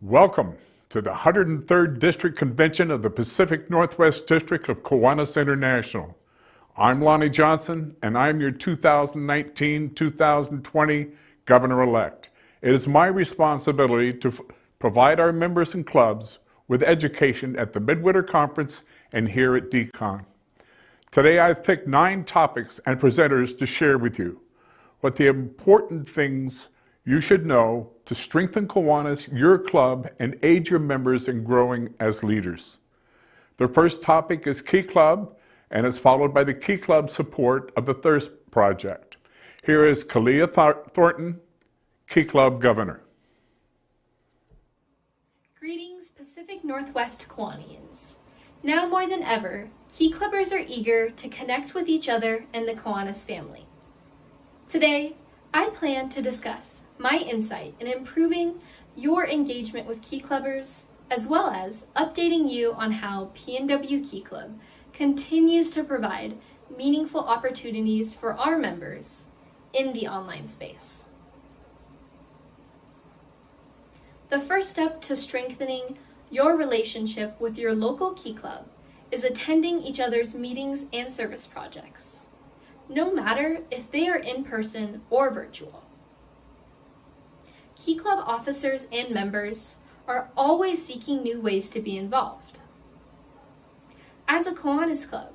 Welcome to the 103rd District Convention of the Pacific Northwest District of Kiwanis International. I'm Lonnie Johnson, and I'm your 2019-2020 Governor-elect. It is my responsibility to provide our members and clubs with education at the Midwinter Conference and here at DCON. Today I've picked 9 topics and presenters to share with you what the important things you should know to strengthen Kiwanis, your club, and aid your members in growing as leaders. The first topic is Key Club, and is followed by the Key Club support of the Thirst Project. Here is Kalia Thornton, Key Club Governor. Greetings, Pacific Northwest Kiwanians. Now more than ever, Key Clubbers are eager to connect with each other and the Kiwanis family. Today, I plan to discuss my insight in improving your engagement with Key Clubbers, as well as updating you on how PNW Key Club continues to provide meaningful opportunities for our members in the online space. The first step to strengthening your relationship with your local Key Club is attending each other's meetings and service projects, no matter if they are in person or virtual. Key Club officers and members are always seeking new ways to be involved. As a Kiwanis club,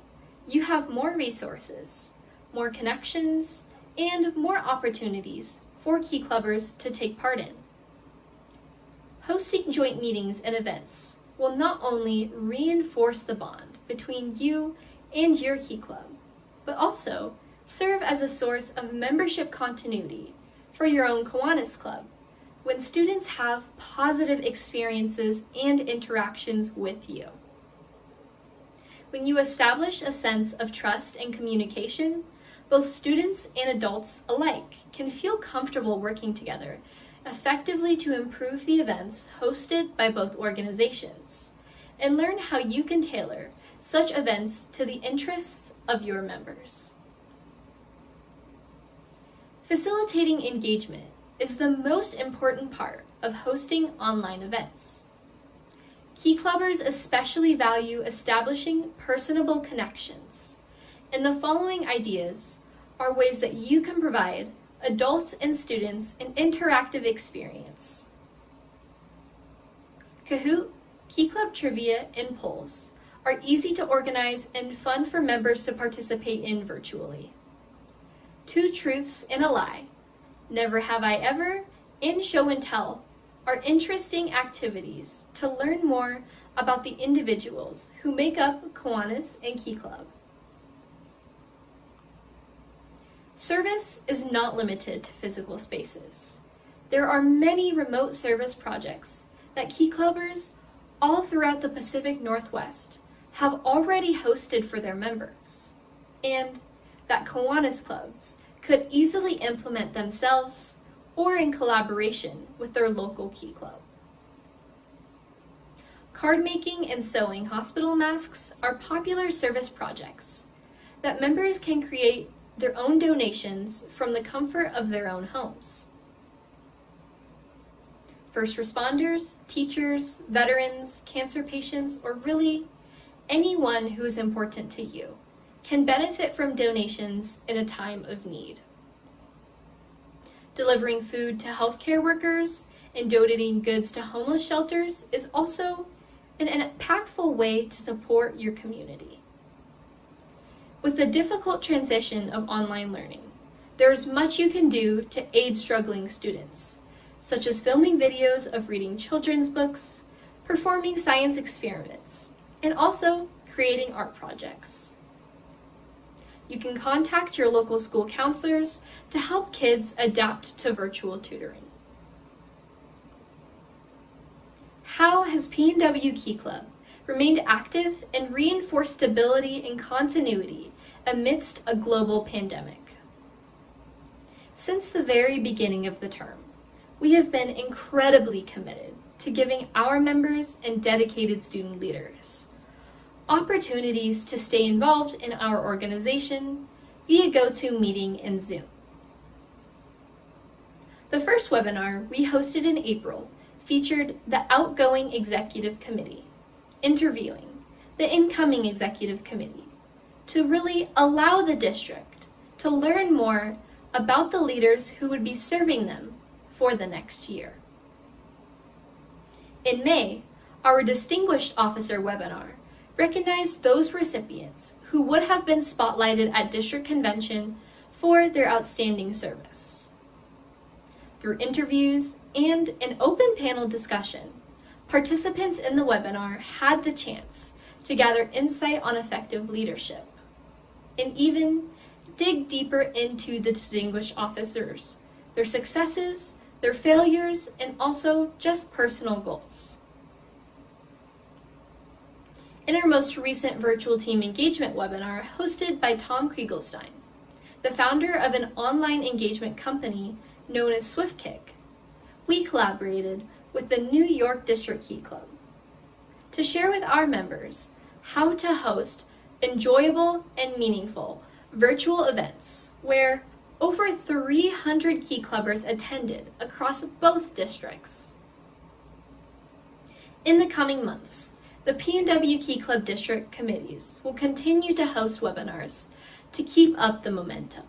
you have more resources, more connections, and more opportunities for Key Clubbers to take part in. Hosting joint meetings and events will not only reinforce the bond between you and your Key Club, but also serve as a source of membership continuity for your own Kiwanis club when students have positive experiences and interactions with you. When you establish a sense of trust and communication, both students and adults alike can feel comfortable working together effectively to improve the events hosted by both organizations and learn how you can tailor such events to the interests of your members. Facilitating engagement is the most important part of hosting online events. Key Clubbers especially value establishing personable connections, and the following ideas are ways that you can provide adults and students an interactive experience. Kahoot, Key Club trivia, and polls are easy to organize and fun for members to participate in virtually. 2 Truths and a Lie, Never Have I Ever, and Show and Tell are interesting activities to learn more about the individuals who make up Kiwanis and Key Club. Service is not limited to physical spaces. There are many remote service projects that Key Clubbers all throughout the Pacific Northwest have already hosted for their members, and that Kiwanis clubs could easily implement themselves or in collaboration with their local Key Club. Card making and sewing hospital masks are popular service projects that members can create their own donations from the comfort of their own homes. First responders, teachers, veterans, cancer patients, or really anyone who is important to you can benefit from donations in a time of need. Delivering food to healthcare workers and donating goods to homeless shelters is also an impactful way to support your community. With the difficult transition of online learning, there is much you can do to aid struggling students, such as filming videos of reading children's books, performing science experiments, and also creating art projects. You can contact your local school counselors to help kids adapt to virtual tutoring. How has PNW Key Club remained active and reinforced stability and continuity amidst a global pandemic? Since the very beginning of the term, we have been incredibly committed to giving our members and dedicated student leaders opportunities to stay involved in our organization via GoToMeeting and Zoom. The first webinar we hosted in April featured the outgoing executive committee interviewing the incoming executive committee to really allow the district to learn more about the leaders who would be serving them for the next year. In May, our Distinguished Officer webinar recognized those recipients who would have been spotlighted at district convention for their outstanding service. Through interviews and an open panel discussion, participants in the webinar had the chance to gather insight on effective leadership and even dig deeper into the distinguished officers, their successes, their failures, and also just personal goals. In our most recent virtual team engagement webinar hosted by Tom Kriegelstein, the founder of an online engagement company known as SwiftKick, we collaborated with the New York District Key Club to share with our members how to host enjoyable and meaningful virtual events where over 300 Key Clubbers attended across both districts. In the coming months, the PNW Key Club district committees will continue to host webinars to keep up the momentum.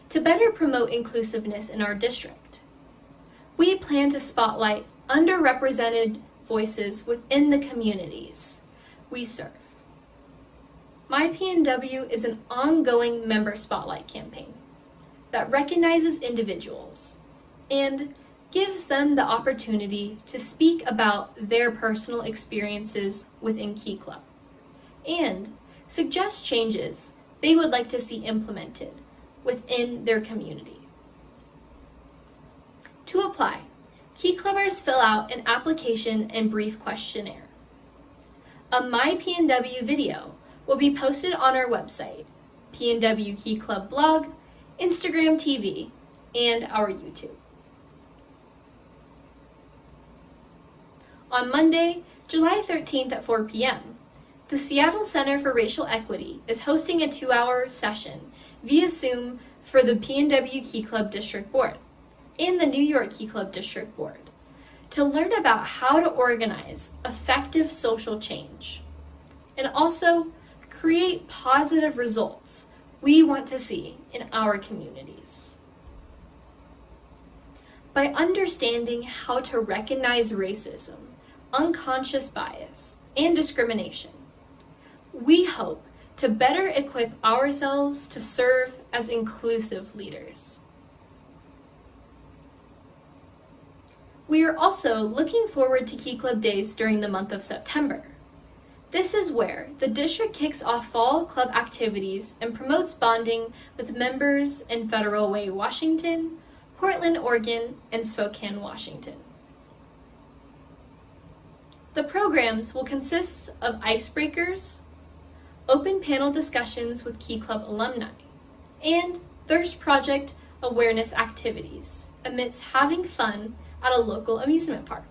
To better promote inclusiveness in our district, we plan to spotlight underrepresented voices within the communities we serve. My PNW is an ongoing member spotlight campaign that recognizes individuals and gives them the opportunity to speak about their personal experiences within Key Club and suggest changes they would like to see implemented within their community. To apply, Key Clubbers fill out an application and brief questionnaire. A My PNW video will be posted on our website, PNW Key Club blog, Instagram TV, and our YouTube. On Monday, July 13th at 4 p.m., the Seattle Center for Racial Equity is hosting a 2-hour session via Zoom for the PNW Key Club District Board and the New York Key Club District Board to learn about how to organize effective social change and also create positive results we want to see in our communities. By understanding how to recognize racism, unconscious bias, and discrimination, we hope to better equip ourselves to serve as inclusive leaders. We are also looking forward to Key Club Days during the month of September. This is where the district kicks off fall club activities and promotes bonding with members in Federal Way, Washington, Portland, Oregon, and Spokane, Washington. The programs will consist of icebreakers, open panel discussions with Key Club alumni, and Thirst Project awareness activities amidst having fun at a local amusement park.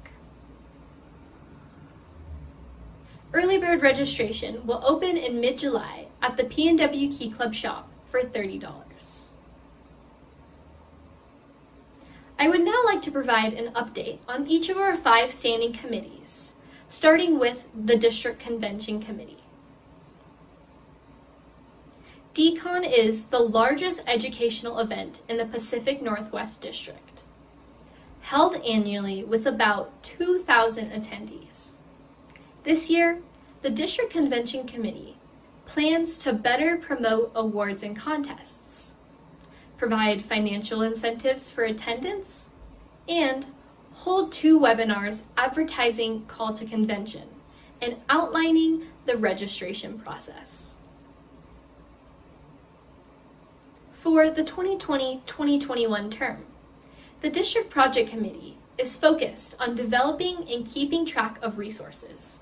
Early bird registration will open in mid-July at the PNW Key Club shop for $30. I would now like to provide an update on each of our 5 standing committees, starting with the District Convention Committee. DCON is the largest educational event in the Pacific Northwest District, held annually with about 2,000 attendees. This year, the District Convention Committee plans to better promote awards and contests, provide financial incentives for attendance, and hold 2 webinars advertising call to convention and outlining the registration process. For the 2020-2021 term, the District Project Committee is focused on developing and keeping track of resources,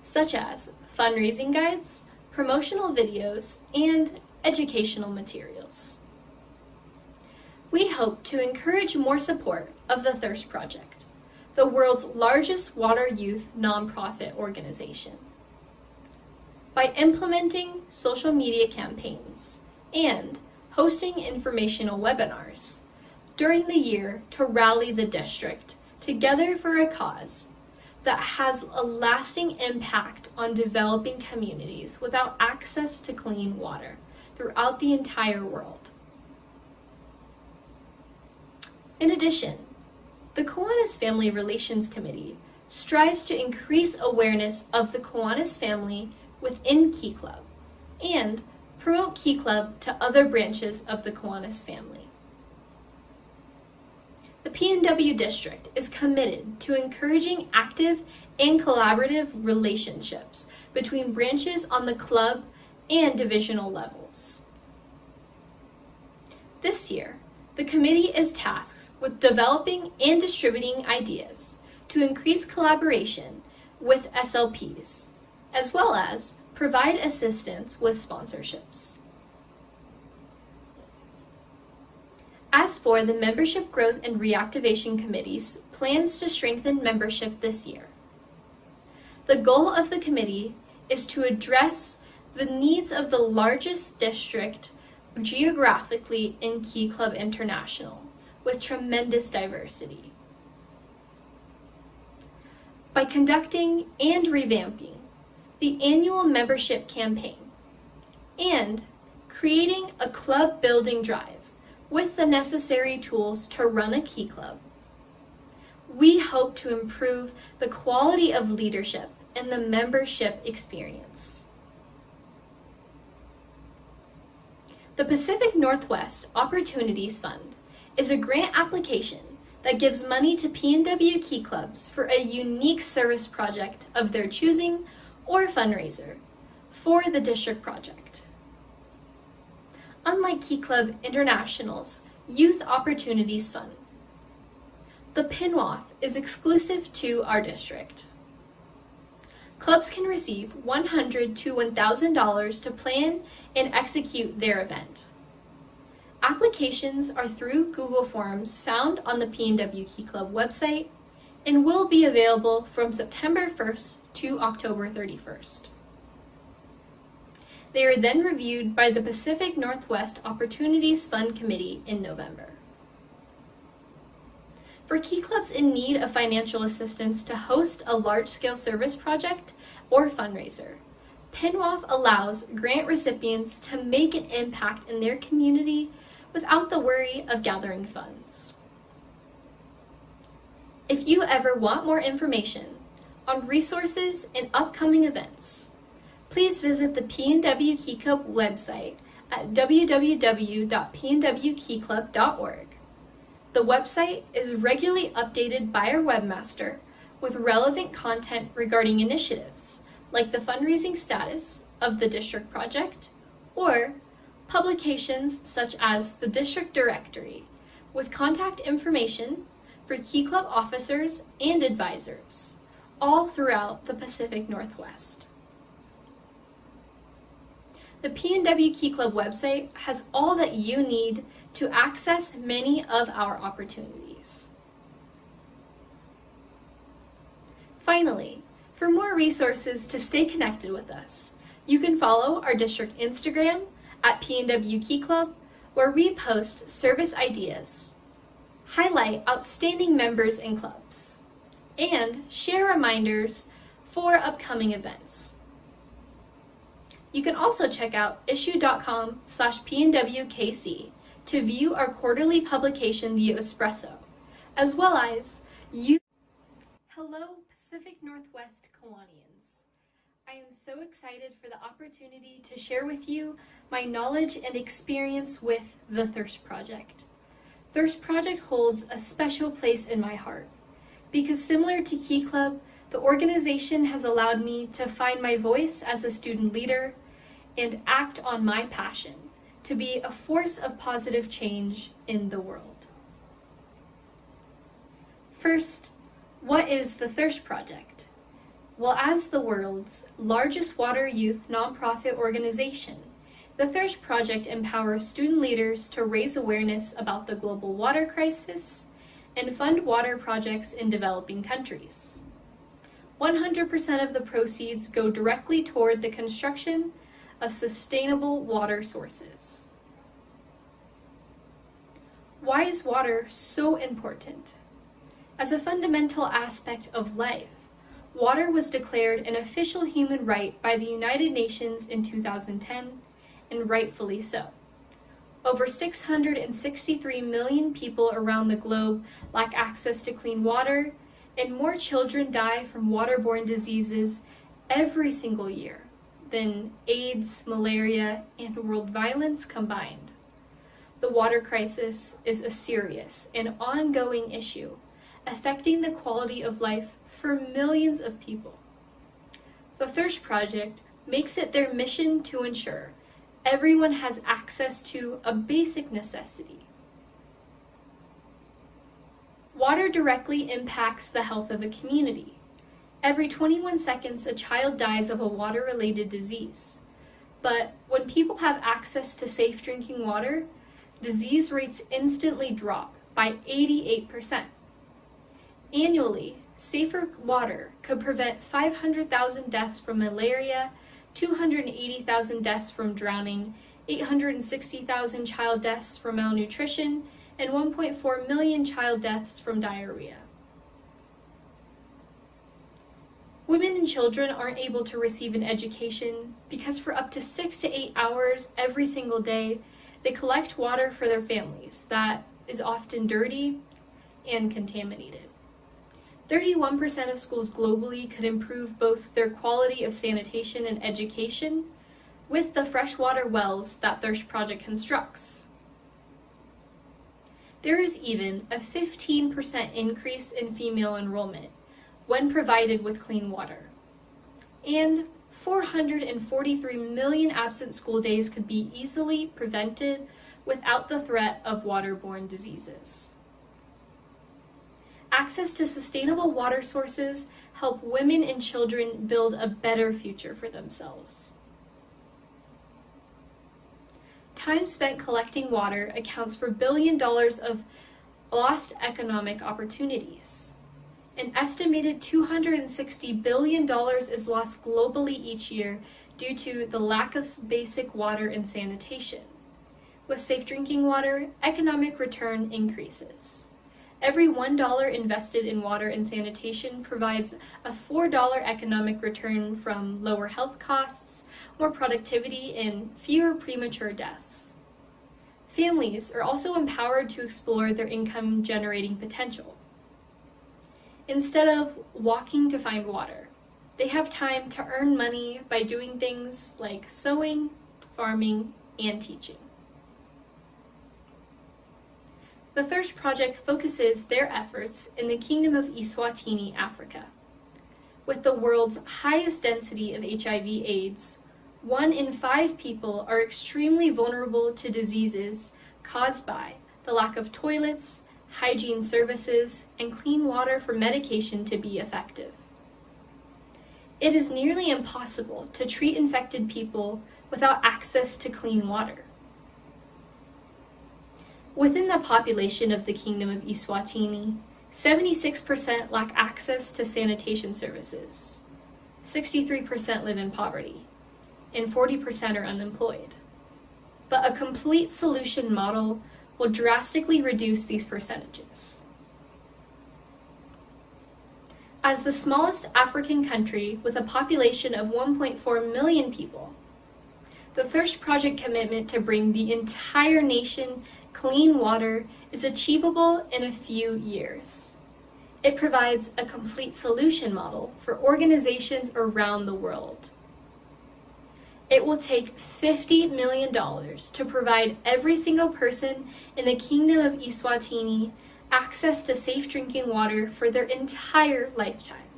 such as fundraising guides, promotional videos, and educational materials. We hope to encourage more support of the Thirst Project, the world's largest water youth nonprofit organization, by implementing social media campaigns and hosting informational webinars during the year to rally the district together for a cause that has a lasting impact on developing communities without access to clean water throughout the entire world. In addition, the Kiwanis Family Relations Committee strives to increase awareness of the Kiwanis family within Key Club and promote Key Club to other branches of the Kiwanis family. The PNW district is committed to encouraging active and collaborative relationships between branches on the club and divisional levels. This year, the committee is tasked with developing and distributing ideas to increase collaboration with SLPs, as well as provide assistance with sponsorships. As for the Membership Growth and Reactivation Committee's plans to strengthen membership this year, the goal of the committee is to address the needs of the largest district geographically in Key Club International, with tremendous diversity. By conducting and revamping the annual membership campaign and creating a club building drive with the necessary tools to run a Key Club, we hope to improve the quality of leadership and the membership experience. The Pacific Northwest Opportunities Fund is a grant application that gives money to PNW Key Clubs for a unique service project of their choosing or fundraiser for the district project. Unlike Key Club International's Youth Opportunities Fund, the PNWOF is exclusive to our district. Clubs can receive $100 to $1,000 to plan and execute their event. Applications are through Google Forms found on the PNW Key Club website and will be available from September 1st to October 31st. They are then reviewed by the Pacific Northwest Opportunities Fund Committee in November. For Key Clubs in need of financial assistance to host a large-scale service project or fundraiser, PNWOF allows grant recipients to make an impact in their community without the worry of gathering funds. If you ever want more information on resources and upcoming events, please visit the PNW Key Club website at www.pnwkeyclub.org. The website is regularly updated by our webmaster with relevant content regarding initiatives like the fundraising status of the district project or publications such as the district directory with contact information for Key Club officers and advisors all throughout the Pacific Northwest. The PNW Key Club website has all that you need to access many of our opportunities. Finally, for more resources to stay connected with us, you can follow our district Instagram at PNW Key Club, where we post service ideas, highlight outstanding members and clubs, and share reminders for upcoming events. You can also check out issue.com/PNWKC to view our quarterly publication, The Espresso, as well as Hello, Pacific Northwest Kiwanians. I am so excited for the opportunity to share with you my knowledge and experience with the Thirst Project. Thirst Project holds a special place in my heart because, similar to Key Club, the organization has allowed me to find my voice as a student leader and act on my passion to be a force of positive change in the world. First, what is the Thirst Project? Well, as the world's largest water youth nonprofit organization, the Thirst Project empowers student leaders to raise awareness about the global water crisis and fund water projects in developing countries. 100% of the proceeds go directly toward the construction of sustainable water sources. Why is water so important? As a fundamental aspect of life, water was declared an official human right by the United Nations in 2010, and rightfully so. Over 663 million people around the globe lack access to clean water, and more children die from waterborne diseases every single year than AIDS, malaria, and world violence combined. The water crisis is a serious and ongoing issue, affecting the quality of life for millions of people. The Thirst Project makes it their mission to ensure everyone has access to a basic necessity. Water directly impacts the health of a community. Every 21 seconds, a child dies of a water-related disease. But when people have access to safe drinking water, disease rates instantly drop by 88%. Annually, safer water could prevent 500,000 deaths from malaria, 280,000 deaths from drowning, 860,000 child deaths from malnutrition, and 1.4 million child deaths from diarrhea. Women and children aren't able to receive an education because for up to 6 to 8 hours every single day, they collect water for their families that is often dirty and contaminated. 31% of schools globally could improve both their quality of sanitation and education with the freshwater wells that Thirst Project constructs. There is even a 15% increase in female enrollment when provided with clean water. And 443 million absent school days could be easily prevented without the threat of waterborne diseases. Access to sustainable water sources help women and children build a better future for themselves. Time spent collecting water accounts for $1 billion of lost economic opportunities. An estimated $260 billion is lost globally each year due to the lack of basic water and sanitation. With safe drinking water, economic return increases. Every $1 invested in water and sanitation provides a $4 economic return from lower health costs, more productivity, and fewer premature deaths. Families are also empowered to explore their income-generating potential. Instead of walking to find water, they have time to earn money by doing things like sewing, farming, and teaching. The Thirst Project focuses their efforts in the Kingdom of Eswatini, Africa. With the world's highest density of HIV/AIDS, 1 in 5 people are extremely vulnerable to diseases caused by the lack of toilets, hygiene services, and clean water for medication to be effective. It is nearly impossible to treat infected people without access to clean water. Within the population of the Kingdom of Eswatini, 76% lack access to sanitation services, 63% live in poverty, and 40% are unemployed. But a complete solution model will drastically reduce these percentages. As the smallest African country with a population of 1.4 million people, the Thirst Project commitment to bring the entire nation clean water is achievable in a few years. It provides a complete solution model for organizations around the world. It will take $50 million to provide every single person in the Kingdom of Eswatini access to safe drinking water for their entire lifetime.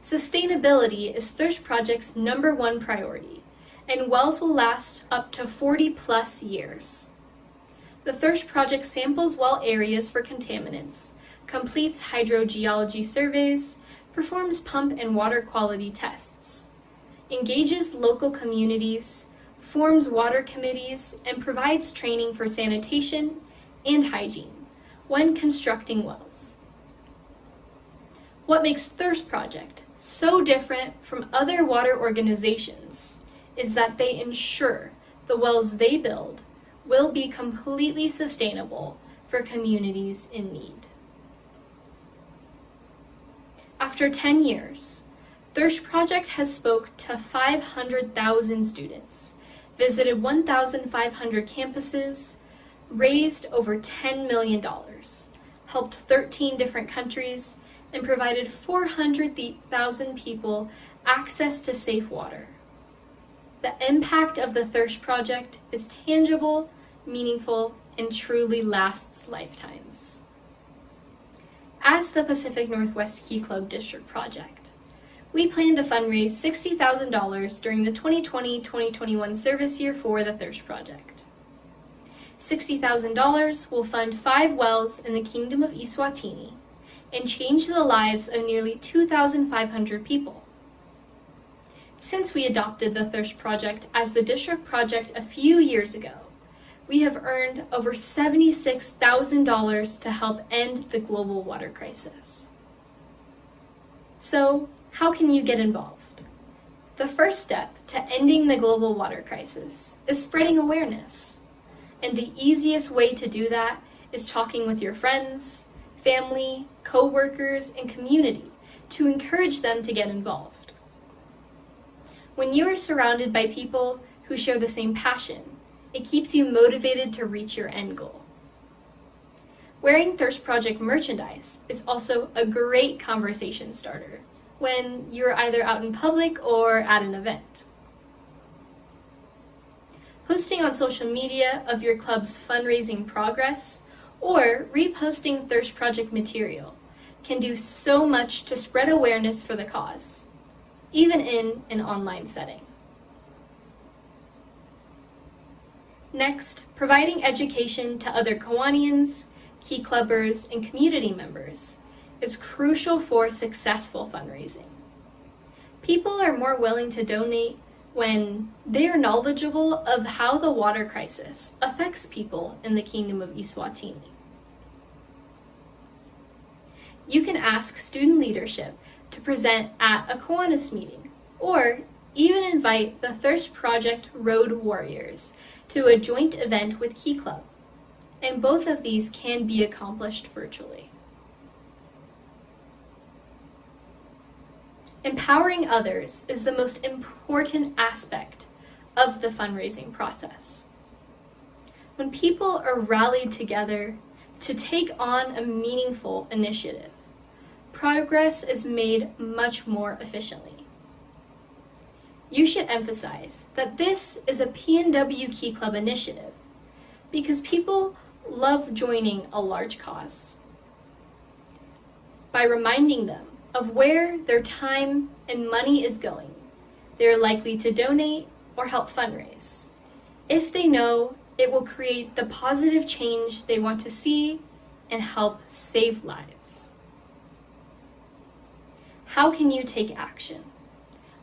Sustainability is Thirst Project's #1 priority, and wells will last up to 40+ years. The Thirst Project samples well areas for contaminants, completes hydrogeology surveys, performs pump and water quality tests, engages local communities, forms water committees, and provides training for sanitation and hygiene when constructing wells. What makes Thirst Project so different from other water organizations is that they ensure the wells they build will be completely sustainable for communities in need. After 10 years, Thirst Project has spoke to 500,000 students, visited 1,500 campuses, raised over $10 million, helped 13 different countries, and provided 400,000 people access to safe water. The impact of the Thirst Project is tangible, meaningful, and truly lasts lifetimes. As the Pacific Northwest Key Club District Project, we plan to fundraise $60,000 during the 2020-2021 service year for the Thirst Project. $60,000 will fund 5 wells in the Kingdom of Eswatini and change the lives of nearly 2,500 people. Since we adopted the Thirst Project as the district project a few years ago, we have earned over $76,000 to help end the global water crisis. So, how can you get involved? The first step to ending the global water crisis is spreading awareness. And the easiest way to do that is talking with your friends, family, co-workers, and community to encourage them to get involved. When you are surrounded by people who share the same passion, it keeps you motivated to reach your end goal. Wearing Thirst Project merchandise is also a great conversation starter when you're either out in public or at an event. Posting on social media of your club's fundraising progress or reposting Thirst Project material can do so much to spread awareness for the cause, even in an online setting. Next, providing education to other Kiwanians, Key Clubbers, and community members is crucial for successful fundraising. People are more willing to donate when they are knowledgeable of how the water crisis affects people in the Kingdom of Eswatini. You can ask student leadership to present at a Kiwanis meeting, or even invite the Thirst Project Road Warriors to a joint event with Key Club, and both of these can be accomplished virtually. Empowering others is the most important aspect of the fundraising process. When people are rallied together to take on a meaningful initiative, progress is made much more efficiently. You should emphasize that this is a PNW Key Club initiative because people love joining a large cause. By reminding them of where their time and money is going, they are likely to donate or help fundraise, if they know it will create the positive change they want to see and help save lives. How can you take action?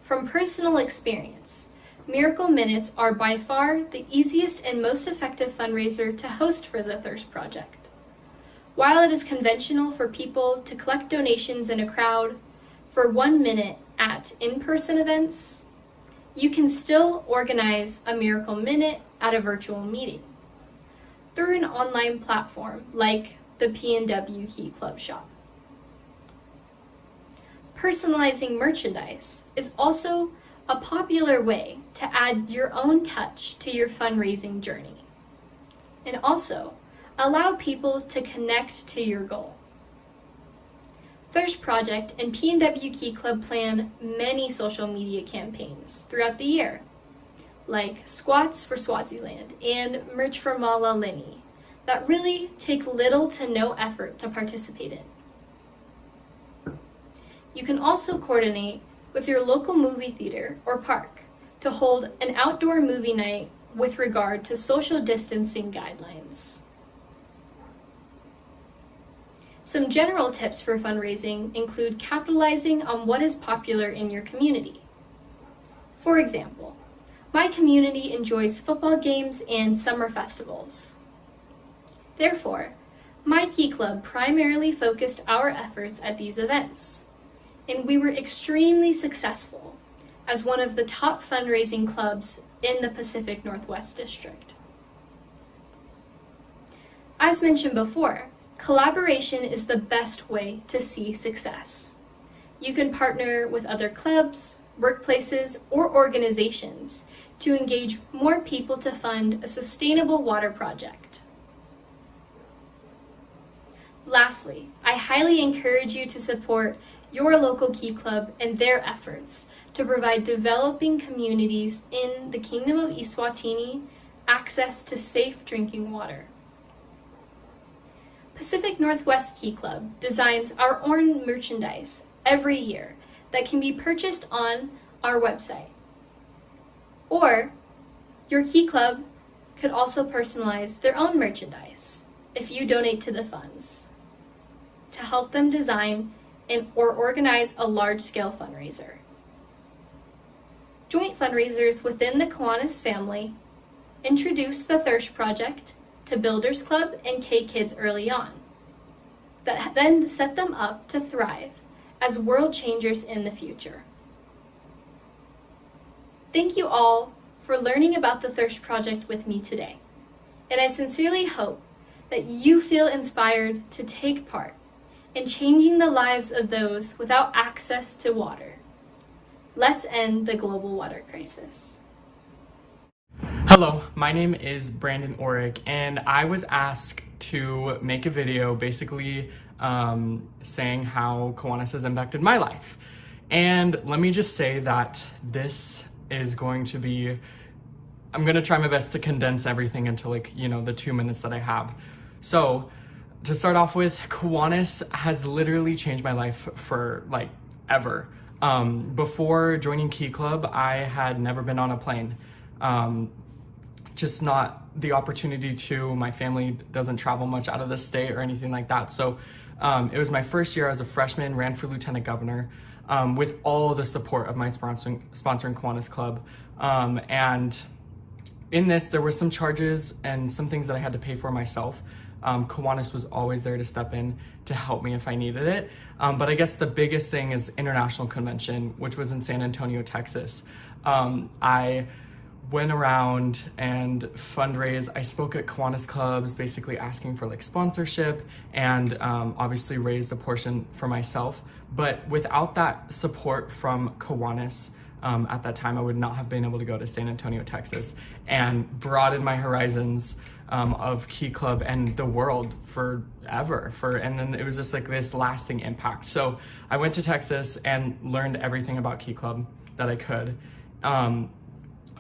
From personal experience, Miracle Minutes are by far the easiest and most effective fundraiser to host for the Thirst Project. While it is conventional for people to collect donations in a crowd for 1 minute at in-person events, you can still organize a Miracle Minute at a virtual meeting through an online platform like the PNW Key Club Shop. Personalizing merchandise is also a popular way to add your own touch to your fundraising journey, and also allow people to connect to your goal. Thirst Project and PNW Key Club plan many social media campaigns throughout the year, like Squats for Swaziland and Merch for Malalini, that really take little to no effort to participate in. You can also coordinate with your local movie theater or park to hold an outdoor movie night with regard to social distancing guidelines. Some general tips for fundraising include capitalizing on what is popular in your community. For example, my community enjoys football games and summer festivals. Therefore, my Key Club primarily focused our efforts at these events, and we were extremely successful as one of the top fundraising clubs in the Pacific Northwest District. As mentioned before, collaboration is the best way to see success. You can partner with other clubs, workplaces, or organizations to engage more people to fund a sustainable water project. Lastly, I highly encourage you to support your local Key Club and their efforts to provide developing communities in the Kingdom of Eswatini access to safe drinking water. Pacific Northwest Key Club designs our own merchandise every year that can be purchased on our website. Or your Key Club could also personalize their own merchandise if you donate to the funds to help them design or organize a large-scale fundraiser. Joint fundraisers within the Kiwanis family introduced the Thirst Project to Builders Club and K-Kids early on, that then set them up to thrive as world changers in the future. Thank you all for learning about the Thirst Project with me today, and I sincerely hope that you feel inspired to take part in changing the lives of those without access to water. Let's end the global water crisis. Hello, my name is Brandon Orick, and I was asked to make a video basically saying how Kiwanis has impacted my life. And let me just say that this is going to be, I'm going to try my best to condense everything into the 2 minutes that I have. So to start off with, Kiwanis has literally changed my life for ever. Before joining Key Club, I had never been on a plane. Just not the opportunity to. My family doesn't travel much out of the state or anything like that. So it was my first year as a freshman, ran for lieutenant governor with all the support of my sponsoring Kiwanis Club. And in this, there were some charges and some things that I had to pay for myself. Kiwanis was always there to step in to help me if I needed it. But I guess the biggest thing is International Convention, which was in San Antonio, Texas. I went around and fundraised. I spoke at Kiwanis clubs, basically asking for sponsorship and obviously raised a portion for myself. But without that support from Kiwanis, at that time, I would not have been able to go to San Antonio, Texas and broaden my horizons of Key Club and the world forever. And then it was just this lasting impact. So I went to Texas and learned everything about Key Club that I could.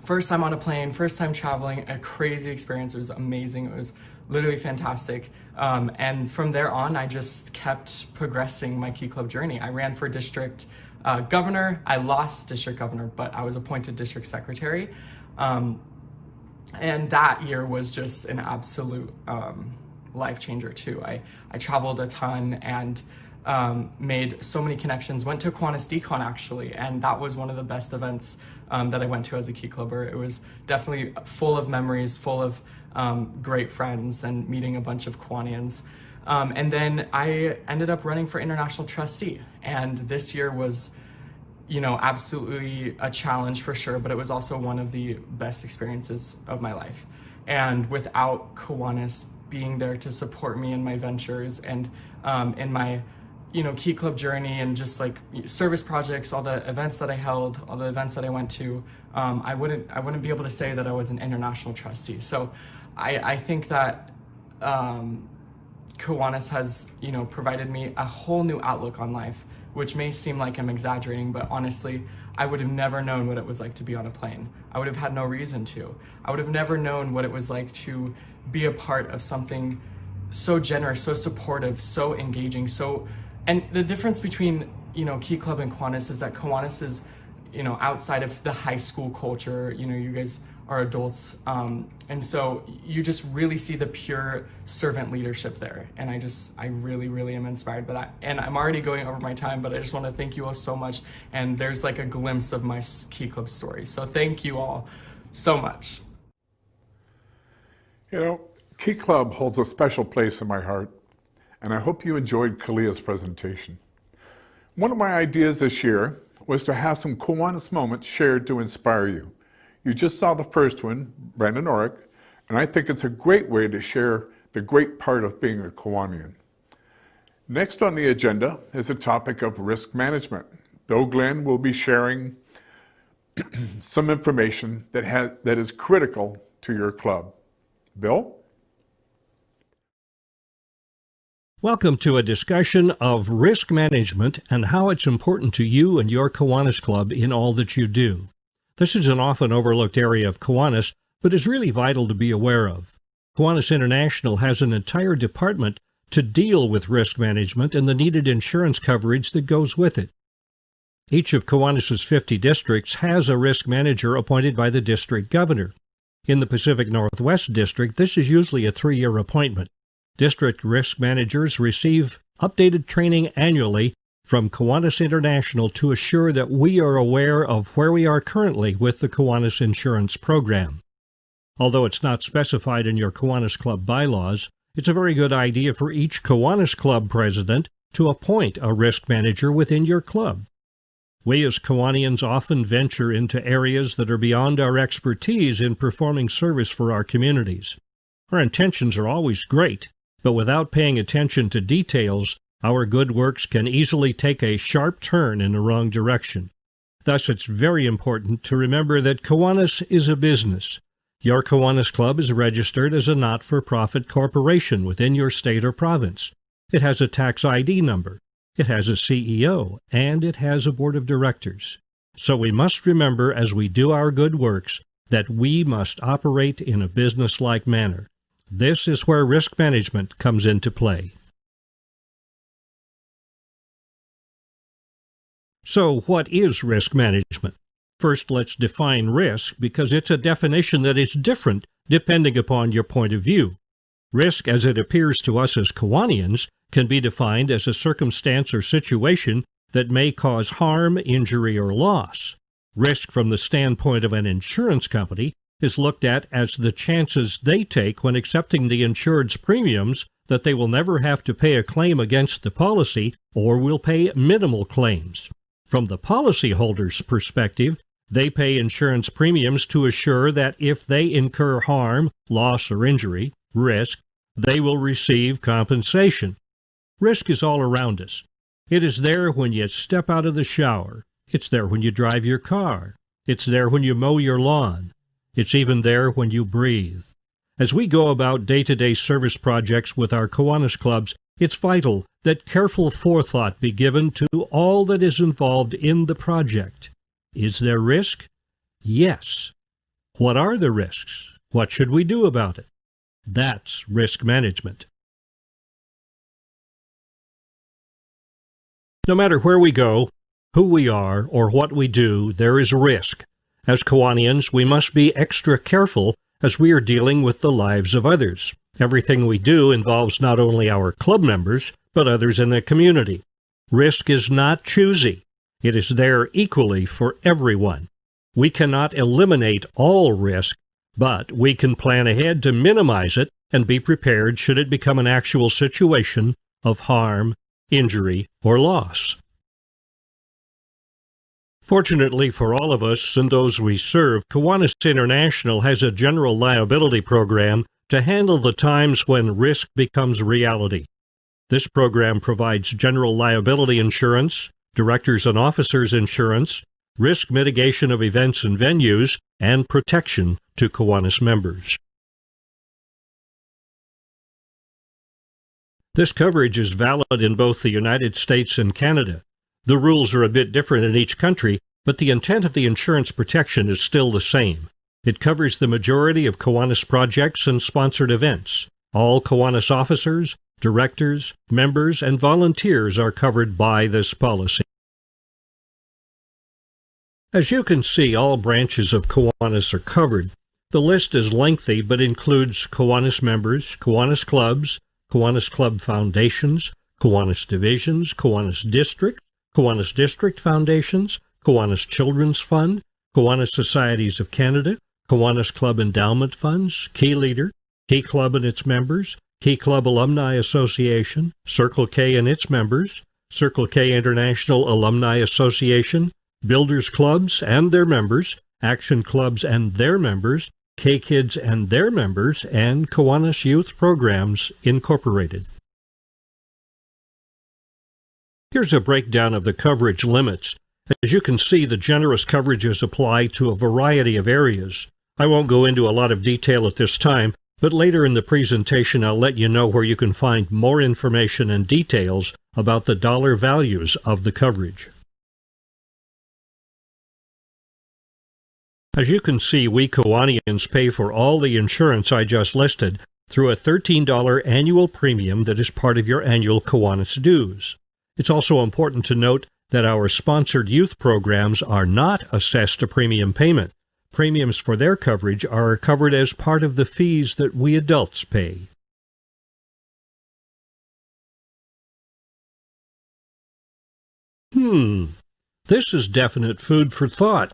First time on a plane, first time traveling, a crazy experience. It was amazing. It was literally fantastic. And from there on, I just kept progressing my Key Club journey. I ran for district governor. I lost district governor, but I was appointed district secretary. And that year was just an absolute life changer too. I traveled a ton and made so many connections, went to Kiwanis DCON actually, and that was one of the best events that I went to as a Key Clubber. It was definitely full of memories, full of great friends and meeting a bunch of Kiwanians. And then I ended up running for international trustee, and this year was absolutely a challenge for sure, but it was also one of the best experiences of my life. And without Kiwanis being there to support me in my ventures and in my Key Club journey and just service projects, all the events that I held, all the events that I went to, I wouldn't be able to say that I was an international trustee. So I think that Kiwanis has provided me a whole new outlook on life, which may seem like I'm exaggerating, but honestly, I would have never known what it was like to be on a plane. I would have had no reason to. I would have never known what it was like to be a part of something so generous, so supportive, so engaging, and the difference between, Key Club and Kiwanis is that Kiwanis is, outside of the high school culture. You guys are adults, and so you just really see the pure servant leadership there, and I really, really am inspired by that. And I'm already going over my time, but I just want to thank you all so much, and there's a glimpse of my Key Club story, so thank you all so much. Key Club holds a special place in my heart, and I hope you enjoyed Kalia's presentation. One of my ideas this year was to have some Kiwanis moments shared to inspire you. You just saw the first one, Brandon Orick, and I think it's a great way to share the great part of being a Kiwanian. Next on the agenda is the topic of risk management. Bill Glenn will be sharing some information that is critical to your club. Bill? Welcome to a discussion of risk management and how it's important to you and your Kiwanis Club in all that you do. This is an often overlooked area of Kiwanis, but is really vital to be aware of. Kiwanis International has an entire department to deal with risk management and the needed insurance coverage that goes with it. Each of Kiwanis' 50 districts has a risk manager appointed by the district governor. In the Pacific Northwest District, this is usually a 3-year appointment. District risk managers receive updated training annually from Kiwanis International to assure that we are aware of where we are currently with the Kiwanis Insurance Program. Although it's not specified in your Kiwanis Club bylaws, it's a very good idea for each Kiwanis Club president to appoint a risk manager within your club. We as Kiwanians often venture into areas that are beyond our expertise in performing service for our communities. Our intentions are always great, but without paying attention to details, our good works can easily take a sharp turn in the wrong direction. Thus, it's very important to remember that Kiwanis is a business. Your Kiwanis Club is registered as a not-for-profit corporation within your state or province. It has a tax ID number, it has a CEO, and it has a board of directors. So we must remember as we do our good works that we must operate in a business-like manner. This is where risk management comes into play. So what is risk management? First, let's define risk because it's a definition that is different depending upon your point of view. Risk, as it appears to us as Kiwanians, can be defined as a circumstance or situation that may cause harm, injury, or loss. Risk from the standpoint of an insurance company is looked at as the chances they take when accepting the insured's premiums that they will never have to pay a claim against the policy or will pay minimal claims. From the policyholder's perspective, they pay insurance premiums to assure that if they incur harm, loss, or injury, risk, they will receive compensation. Risk is all around us. It is there when you step out of the shower. It's there when you drive your car. It's there when you mow your lawn. It's even there when you breathe. As we go about day-to-day service projects with our Kiwanis clubs, it's vital that careful forethought be given to all that is involved in the project. Is there risk? Yes. What are the risks? What should we do about it? That's risk management. No matter where we go, who we are, or what we do, there is risk. As Kiwanians, we must be extra careful as we are dealing with the lives of others. Everything we do involves not only our club members, but others in the community. Risk is not choosy. It is there equally for everyone. We cannot eliminate all risk, but we can plan ahead to minimize it and be prepared should it become an actual situation of harm, injury, or loss. Fortunately for all of us and those we serve, Kiwanis International has a general liability program to handle the times when risk becomes reality. This program provides general liability insurance, directors and officers insurance, risk mitigation of events and venues, and protection to Kiwanis members. This coverage is valid in both the United States and Canada. The rules are a bit different in each country, but the intent of the insurance protection is still the same. It covers the majority of Kiwanis projects and sponsored events. All Kiwanis officers, directors, members, and volunteers are covered by this policy. As you can see, all branches of Kiwanis are covered. The list is lengthy, but includes Kiwanis members, Kiwanis clubs, Kiwanis club foundations, Kiwanis divisions, Kiwanis district foundations, Kiwanis Children's Fund, Kiwanis Societies of Canada, Kiwanis Club Endowment Funds, Key Leader, Key Club and its members, Key Club Alumni Association, Circle K and its members, Circle K International Alumni Association, Builders Clubs and their members, Action Clubs and their members, K-Kids and their members, and Kiwanis Youth Programs, Incorporated. Here's a breakdown of the coverage limits. As you can see, the generous coverages apply to a variety of areas. I won't go into a lot of detail at this time, but later in the presentation I'll let you know where you can find more information and details about the dollar values of the coverage. As you can see, we Kiwanians pay for all the insurance I just listed through a $13 annual premium that is part of your annual Kiwanis dues. It's also important to note that our sponsored youth programs are not assessed a premium payment. Premiums for their coverage are covered as part of the fees that we adults pay. This is definite food for thought.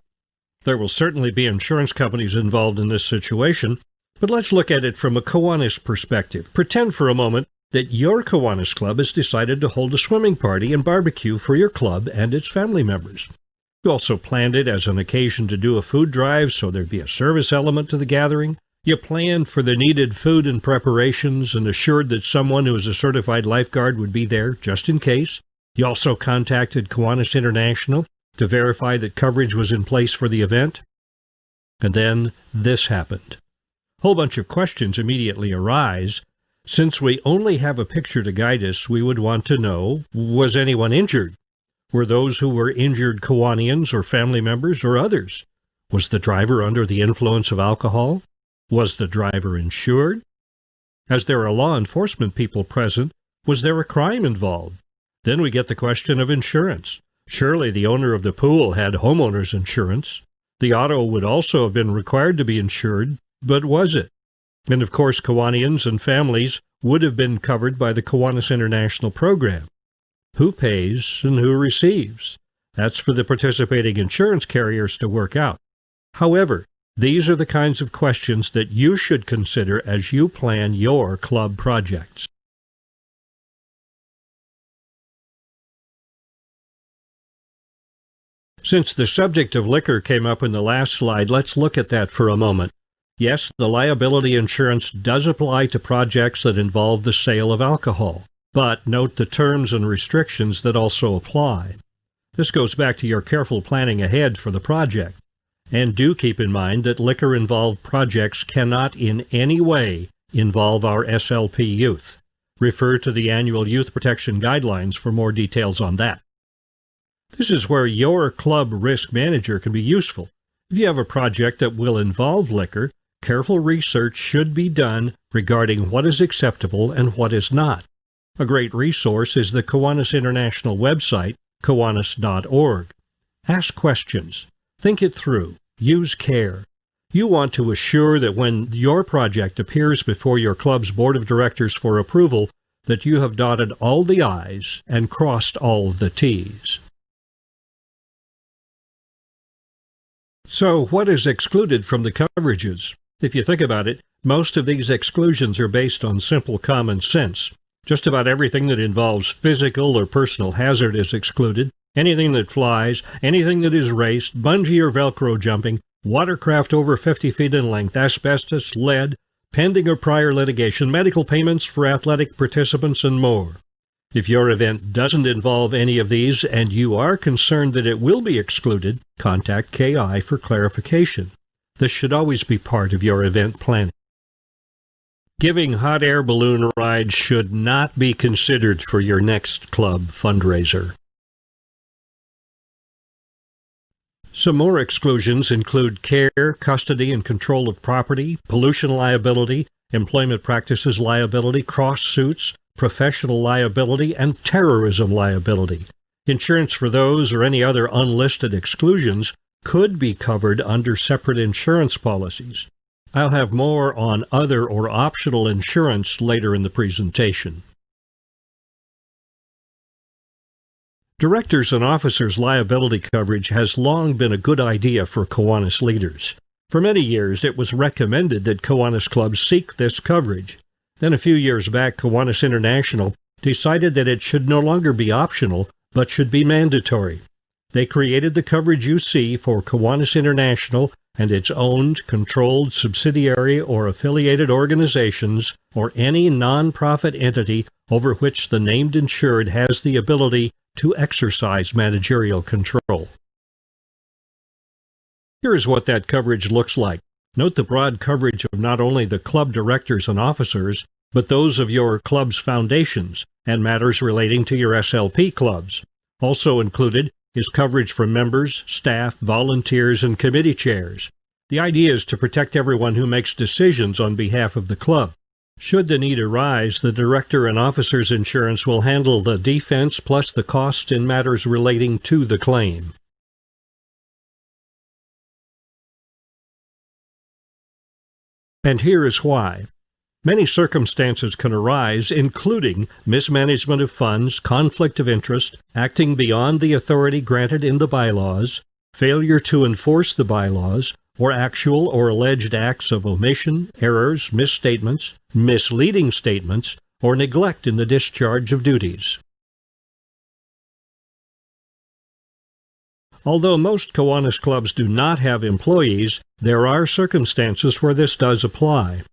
There will certainly be insurance companies involved in this situation, but let's look at it from a Kiwanis perspective. Pretend for a moment that your Kiwanis club has decided to hold a swimming party and barbecue for your club and its family members. You also planned it as an occasion to do a food drive, so there'd be a service element to the gathering. You planned for the needed food and preparations and assured that someone who is a certified lifeguard would be there just in case. You also contacted Kiwanis International to verify that coverage was in place for the event. And then this happened. A whole bunch of questions immediately arise. Since we only have a picture to guide us, we would want to know, was anyone injured? Were those who were injured Kiwanians or family members or others? Was the driver under the influence of alcohol? Was the driver insured? As there are law enforcement people present, was there a crime involved? Then we get the question of insurance. Surely the owner of the pool had homeowner's insurance. The auto would also have been required to be insured, but was it? And of course, Kiwanians and families would have been covered by the Kiwanis International program. Who pays and who receives? That's for the participating insurance carriers to work out. However, these are the kinds of questions that you should consider as you plan your club projects. Since the subject of liquor came up in the last slide, let's look at that for a moment. Yes, the liability insurance does apply to projects that involve the sale of alcohol, but note the terms and restrictions that also apply. This goes back to your careful planning ahead for the project. And do keep in mind that liquor-involved projects cannot in any way involve our SLP youth. Refer to the annual Youth Protection Guidelines for more details on that. This is where your club risk manager can be useful. If you have a project that will involve liquor, careful research should be done regarding what is acceptable and what is not. A great resource is the Kiwanis International website, kiwanis.org. Ask questions. Think it through. Use care. You want to assure that when your project appears before your club's board of directors for approval, that you have dotted all the I's and crossed all the T's. So, what is excluded from the coverages? If you think about it, most of these exclusions are based on simple common sense. Just about everything that involves physical or personal hazard is excluded. Anything that flies, anything that is raced, bungee or Velcro jumping, watercraft over 50 feet in length, asbestos, lead, pending or prior litigation, medical payments for athletic participants, and more. If your event doesn't involve any of these and you are concerned that it will be excluded, contact KI for clarification. This should always be part of your event planning. Giving hot air balloon rides should not be considered for your next club fundraiser. Some more exclusions include care, custody, and control of property, pollution liability, employment practices liability, cross suits, professional liability, and terrorism liability. Insurance for those or any other unlisted exclusions could be covered under separate insurance policies. I'll have more on other or optional insurance later in the presentation. Directors and officers' liability coverage has long been a good idea for Kiwanis leaders. For many years, it was recommended that Kiwanis clubs seek this coverage. Then a few years back, Kiwanis International decided that it should no longer be optional, but should be mandatory. They created the coverage you see for Kiwanis International and its owned, controlled subsidiary or affiliated organizations, or any nonprofit entity over which the named insured has the ability to exercise managerial control. Here is what that coverage looks like. Note the broad coverage of not only the club directors and officers, but those of your club's foundations and matters relating to your SLP clubs. Also included is coverage for members, staff, volunteers, and committee chairs. The idea is to protect everyone who makes decisions on behalf of the club. Should the need arise, the director and officer's insurance will handle the defense plus the costs in matters relating to the claim. And here is why. Many circumstances can arise, including mismanagement of funds, conflict of interest, acting beyond the authority granted in the bylaws, failure to enforce the bylaws, or actual or alleged acts of omission, errors, misstatements, misleading statements, or neglect in the discharge of duties. Although most Kiwanis clubs do not have employees, there are circumstances where this does apply.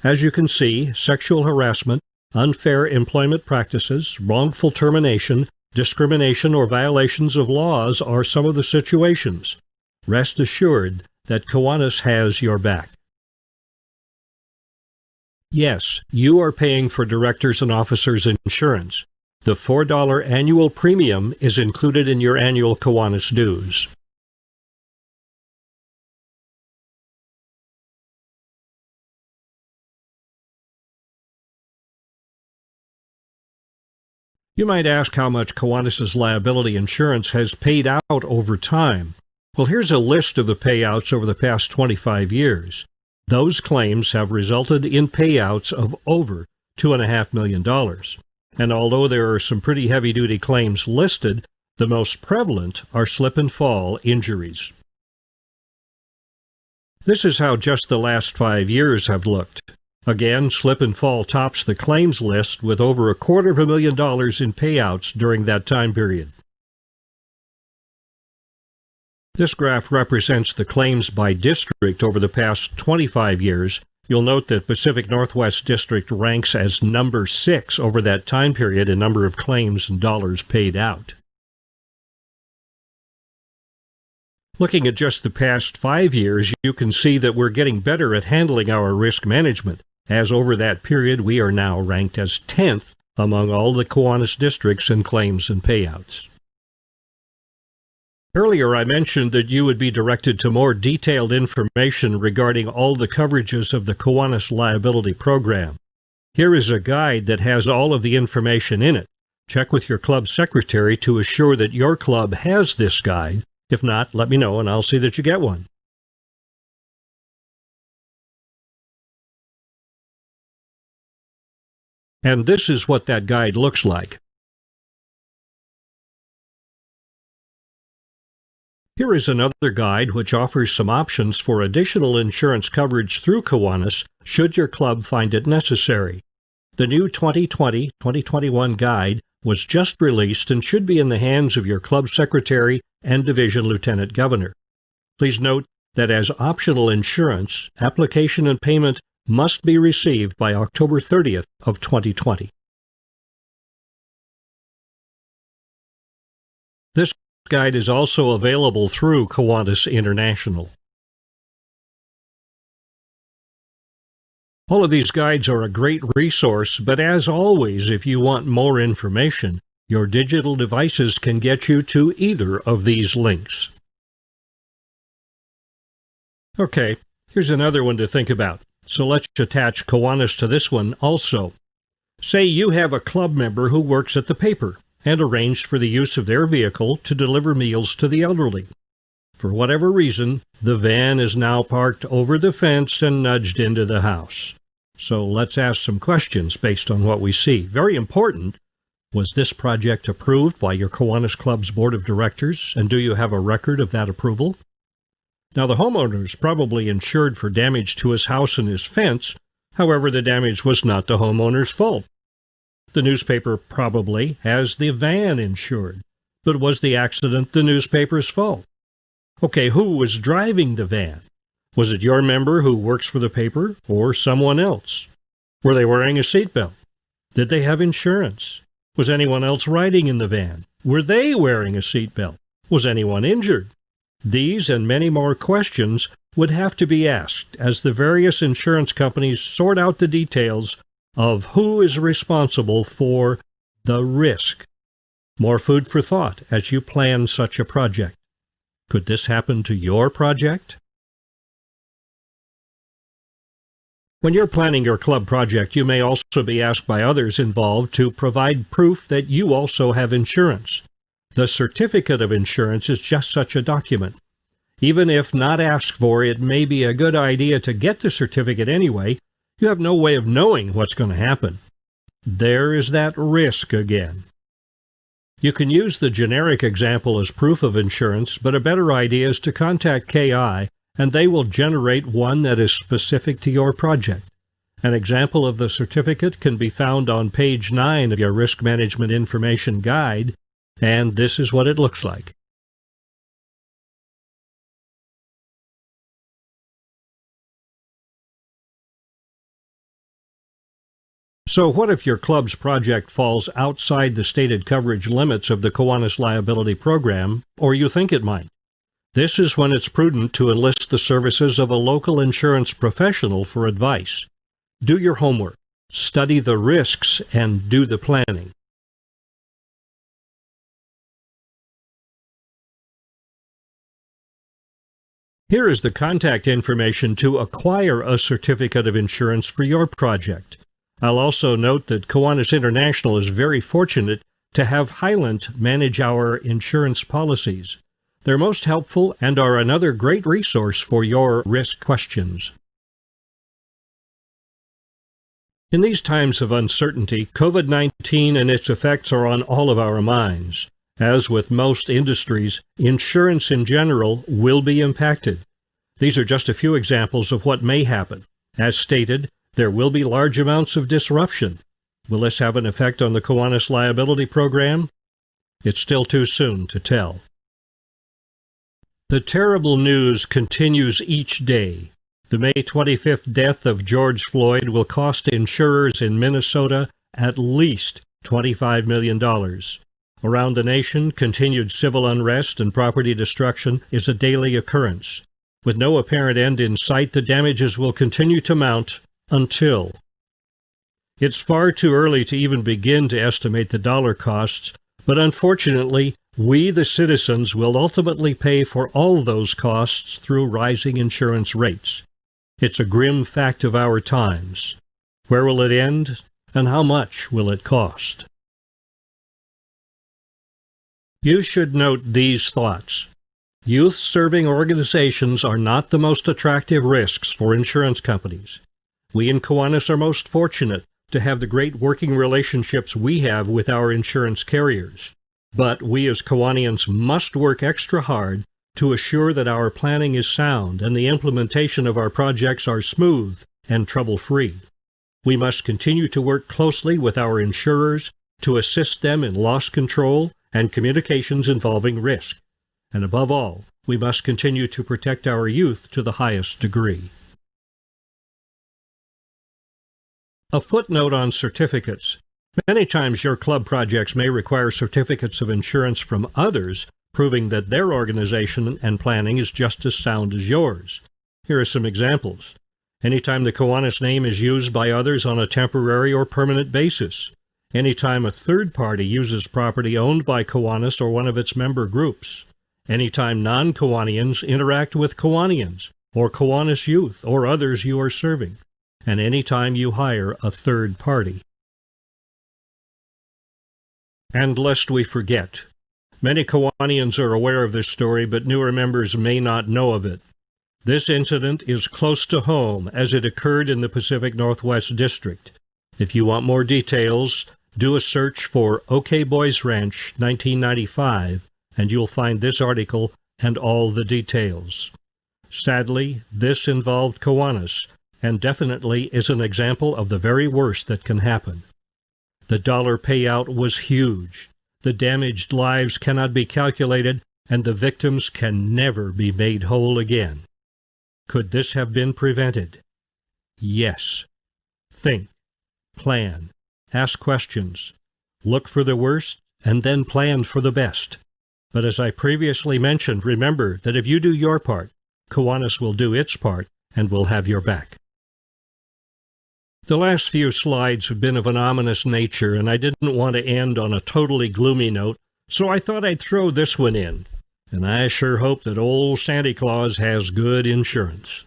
As you can see, sexual harassment, unfair employment practices, wrongful termination, discrimination, or violations of laws are some of the situations. Rest assured that Kiwanis has your back. Yes, you are paying for directors and officers' insurance. The $4 annual premium is included in your annual Kiwanis dues. You might ask how much Kiwanis' liability insurance has paid out over time. Well, here's a list of the payouts over the past 25 years. Those claims have resulted in payouts of over $2.5 million. And although there are some pretty heavy-duty claims listed, the most prevalent are slip and fall injuries. This is how just the last 5 years have looked. Again, slip and fall tops the claims list with over $250,000 in payouts during that time period. This graph represents the claims by district over the past 25 years. You'll note that Pacific Northwest District ranks as number 6 over that time period in number of claims and dollars paid out. Looking at just the past 5 years, you can see that we're getting better at handling our risk management, as over that period we are now ranked as 10th among all the Kiwanis districts in claims and payouts. Earlier I mentioned that you would be directed to more detailed information regarding all the coverages of the Kiwanis liability program. Here is a guide that has all of the information in it. Check with your club secretary to assure that your club has this guide. If not, let me know and I'll see that you get one. And this is what that guide looks like. Here is another guide which offers some options for additional insurance coverage through Kiwanis should your club find it necessary. The new 2020-2021 guide was just released and should be in the hands of your club secretary and division lieutenant governor. Please note that as optional insurance, application and payment must be received by October 30th of 2020. This guide is also available through Kiwanis International. All of these guides are a great resource, but as always, if you want more information, your digital devices can get you to either of these links. Okay, here's another one to think about. So let's attach Kiwanis to this one also. Say you have a club member who works at the paper and arranged for the use of their vehicle to deliver meals to the elderly. For whatever reason, the van is now parked over the fence and nudged into the house. So let's ask some questions based on what we see. Very important, was this project approved by your Kiwanis Club's Board of Directors, and do you have a record of that approval? Now, the homeowner is probably insured for damage to his house and his fence. However, the damage was not the homeowner's fault. The newspaper probably has the van insured, but was the accident the newspaper's fault? Okay, who was driving the van? Was it your member who works for the paper or someone else? Were they wearing a seatbelt? Did they have insurance? Was anyone else riding in the van? Were they wearing a seatbelt? Was anyone injured? These and many more questions would have to be asked as the various insurance companies sort out the details of who is responsible for the risk. More food for thought as you plan such a project. Could this happen to your project? When you're planning your club project, you may also be asked by others involved to provide proof that you also have insurance. The certificate of insurance is just such a document. Even if not asked for, it may be a good idea to get the certificate anyway. You have no way of knowing what's going to happen. There is that risk again. You can use the generic example as proof of insurance, but a better idea is to contact KI, and they will generate one that is specific to your project. An example of the certificate can be found on page 9 of your Risk Management Information Guide, and this is what it looks like. So what if your club's project falls outside the stated coverage limits of the Kiwanis liability program, or you think it might? This is when it's prudent to enlist the services of a local insurance professional for advice. Do your homework, study the risks, and do the planning. Here is the contact information to acquire a certificate of insurance for your project. I'll also note that Kiwanis International is very fortunate to have Highland manage our insurance policies. They're most helpful and are another great resource for your risk questions. In these times of uncertainty, COVID-19 and its effects are on all of our minds. As with most industries, insurance in general will be impacted. These are just a few examples of what may happen. As stated, there will be large amounts of disruption. Will this have an effect on the Kiwanis liability program? It's still too soon to tell. The terrible news continues each day. The May 25th death of George Floyd will cost insurers in Minnesota at least $25 million. Around the nation, continued civil unrest and property destruction is a daily occurrence. With no apparent end in sight, the damages will continue to mount until. It's far too early to even begin to estimate the dollar costs, but unfortunately, we, the citizens, will ultimately pay for all those costs through rising insurance rates. It's a grim fact of our times. Where will it end, and how much will it cost? You should note these thoughts. Youth-serving organizations are not the most attractive risks for insurance companies. We in Kiwanis are most fortunate to have the great working relationships we have with our insurance carriers. But we as Kiwanians must work extra hard to assure that our planning is sound and the implementation of our projects are smooth and trouble-free. We must continue to work closely with our insurers to assist them in loss control and communications involving risk. And above all, we must continue to protect our youth to the highest degree. A footnote on certificates. Many times your club projects may require certificates of insurance from others, proving that their organization and planning is just as sound as yours. Here are some examples. Anytime the Kiwanis name is used by others on a temporary or permanent basis. Anytime a third party uses property owned by Kiwanis or one of its member groups. Anytime non-Kiwanians interact with Kiwanians, or Kiwanis youth, or others you are serving. And anytime you hire a third party. And lest we forget, many Kiwanians are aware of this story, but newer members may not know of it. This incident is close to home as it occurred in the Pacific Northwest District. If you want more details, do a search for OK Boys Ranch 1995, and you'll find this article and all the details. Sadly, this involved Kiwanis, and definitely is an example of the very worst that can happen. The dollar payout was huge. The damaged lives cannot be calculated, and the victims can never be made whole again. Could this have been prevented? Yes. Think, plan, ask questions, look for the worst, and then plan for the best. But as I previously mentioned, remember that if you do your part, Kiwanis will do its part and will have your back. The last few slides have been of an ominous nature, and I didn't want to end on a totally gloomy note, so I thought I'd throw this one in. And I sure hope that old Santa Claus has good insurance.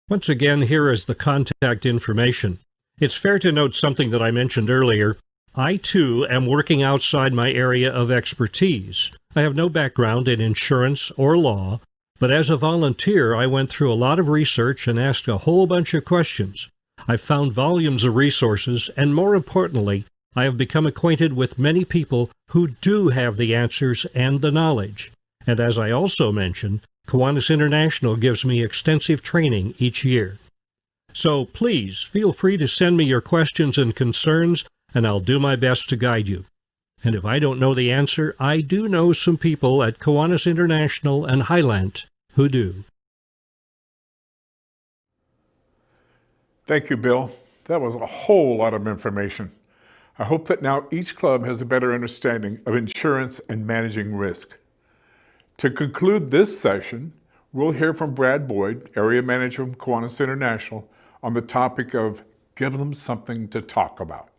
Once again, here is the contact information. It's fair to note something that I mentioned earlier. I, too, am working outside my area of expertise. I have no background in insurance or law, but as a volunteer, I went through a lot of research and asked a whole bunch of questions. I've found volumes of resources, and more importantly, I have become acquainted with many people who do have the answers and the knowledge. And as I also mentioned, Kiwanis International gives me extensive training each year. So please feel free to send me your questions and concerns, and I'll do my best to guide you. And if I don't know the answer, I do know some people at Kiwanis International and Highland who do. Thank you, Bill. That was a whole lot of information. I hope that now each club has a better understanding of insurance and managing risk. To conclude this session, we'll hear from Brad Boyd, Area Manager from Kiwanis International, on the topic of give them something to talk about.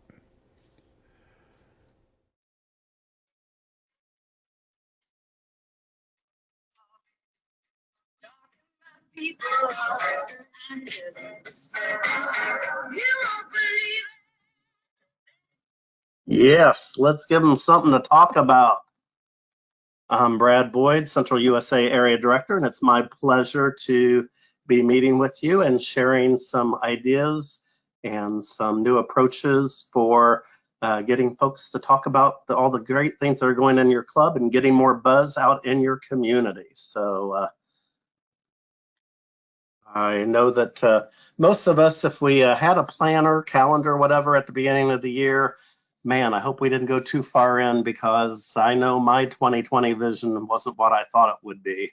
Yes, let's give them something to talk about. I'm Brad Boyd, Central USA Area Director, and it's my pleasure to be meeting with you and sharing some ideas and some new approaches for getting folks to talk about all the great things that are going in your club and getting more buzz out in your community. So I know that most of us, if we had a planner, calendar, whatever at the beginning of the year, man, I hope we didn't go too far in, because I know my 2020 vision wasn't what I thought it would be.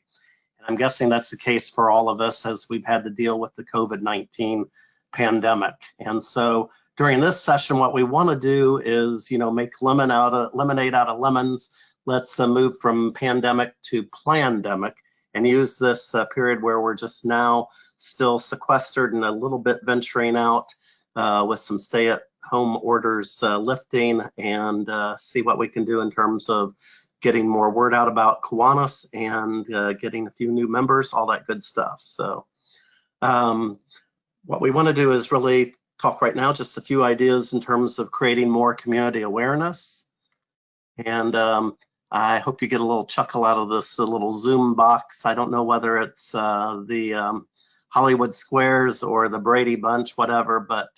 And I'm guessing that's the case for all of us as we've had to deal with the COVID-19 pandemic. And so during this session, what we want to do is, make lemonade out of lemons. Let's move from pandemic to plandemic and use this period where we're just now still sequestered and a little bit venturing out with some stay-at-home orders lifting, and see what we can do in terms of getting more word out about Kiwanis and getting a few new members, all that good stuff. So what we want to do is really talk right now just a few ideas in terms of creating more community awareness. And I hope you get a little chuckle out of this little Zoom box. I don't know whether it's the Hollywood Squares or the Brady Bunch, whatever, but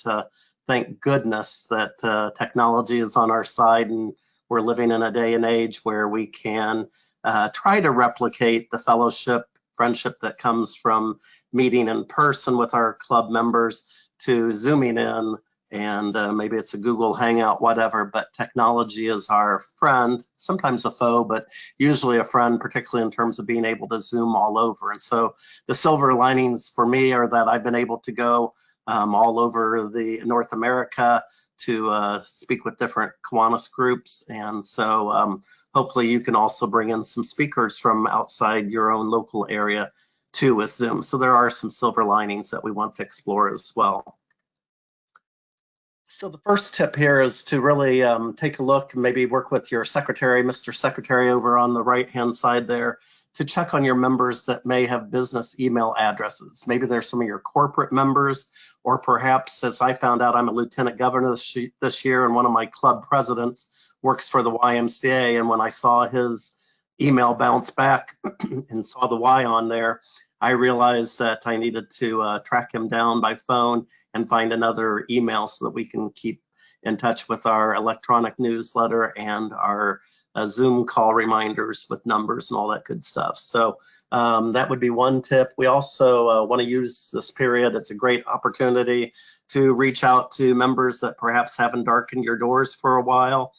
thank goodness that technology is on our side, and we're living in a day and age where we can try to replicate the fellowship, friendship that comes from meeting in person with our club members to Zooming in, and maybe it's a Google Hangout, whatever, but technology is our friend, sometimes a foe, but usually a friend, particularly in terms of being able to Zoom all over. And so the silver linings for me are that I've been able to go all over the North America to speak with different Kiwanis groups. And so hopefully you can also bring in some speakers from outside your own local area too with Zoom. So there are some silver linings that we want to explore as well. So the first tip here is to really take a look and maybe work with your secretary, Mr. Secretary over on the right-hand side there, to check on your members that may have business email addresses. Maybe they're some of your corporate members, or perhaps, as I found out, I'm a lieutenant governor this year, and one of my club presidents works for the YMCA, and when I saw his email bounce back and saw the Y on there, I realized that I needed to track him down by phone and find another email so that we can keep in touch with our electronic newsletter and our Zoom call reminders with numbers and all that good stuff. So that would be one tip. We also want to use this period. It's a great opportunity to reach out to members that perhaps haven't darkened your doors for a while.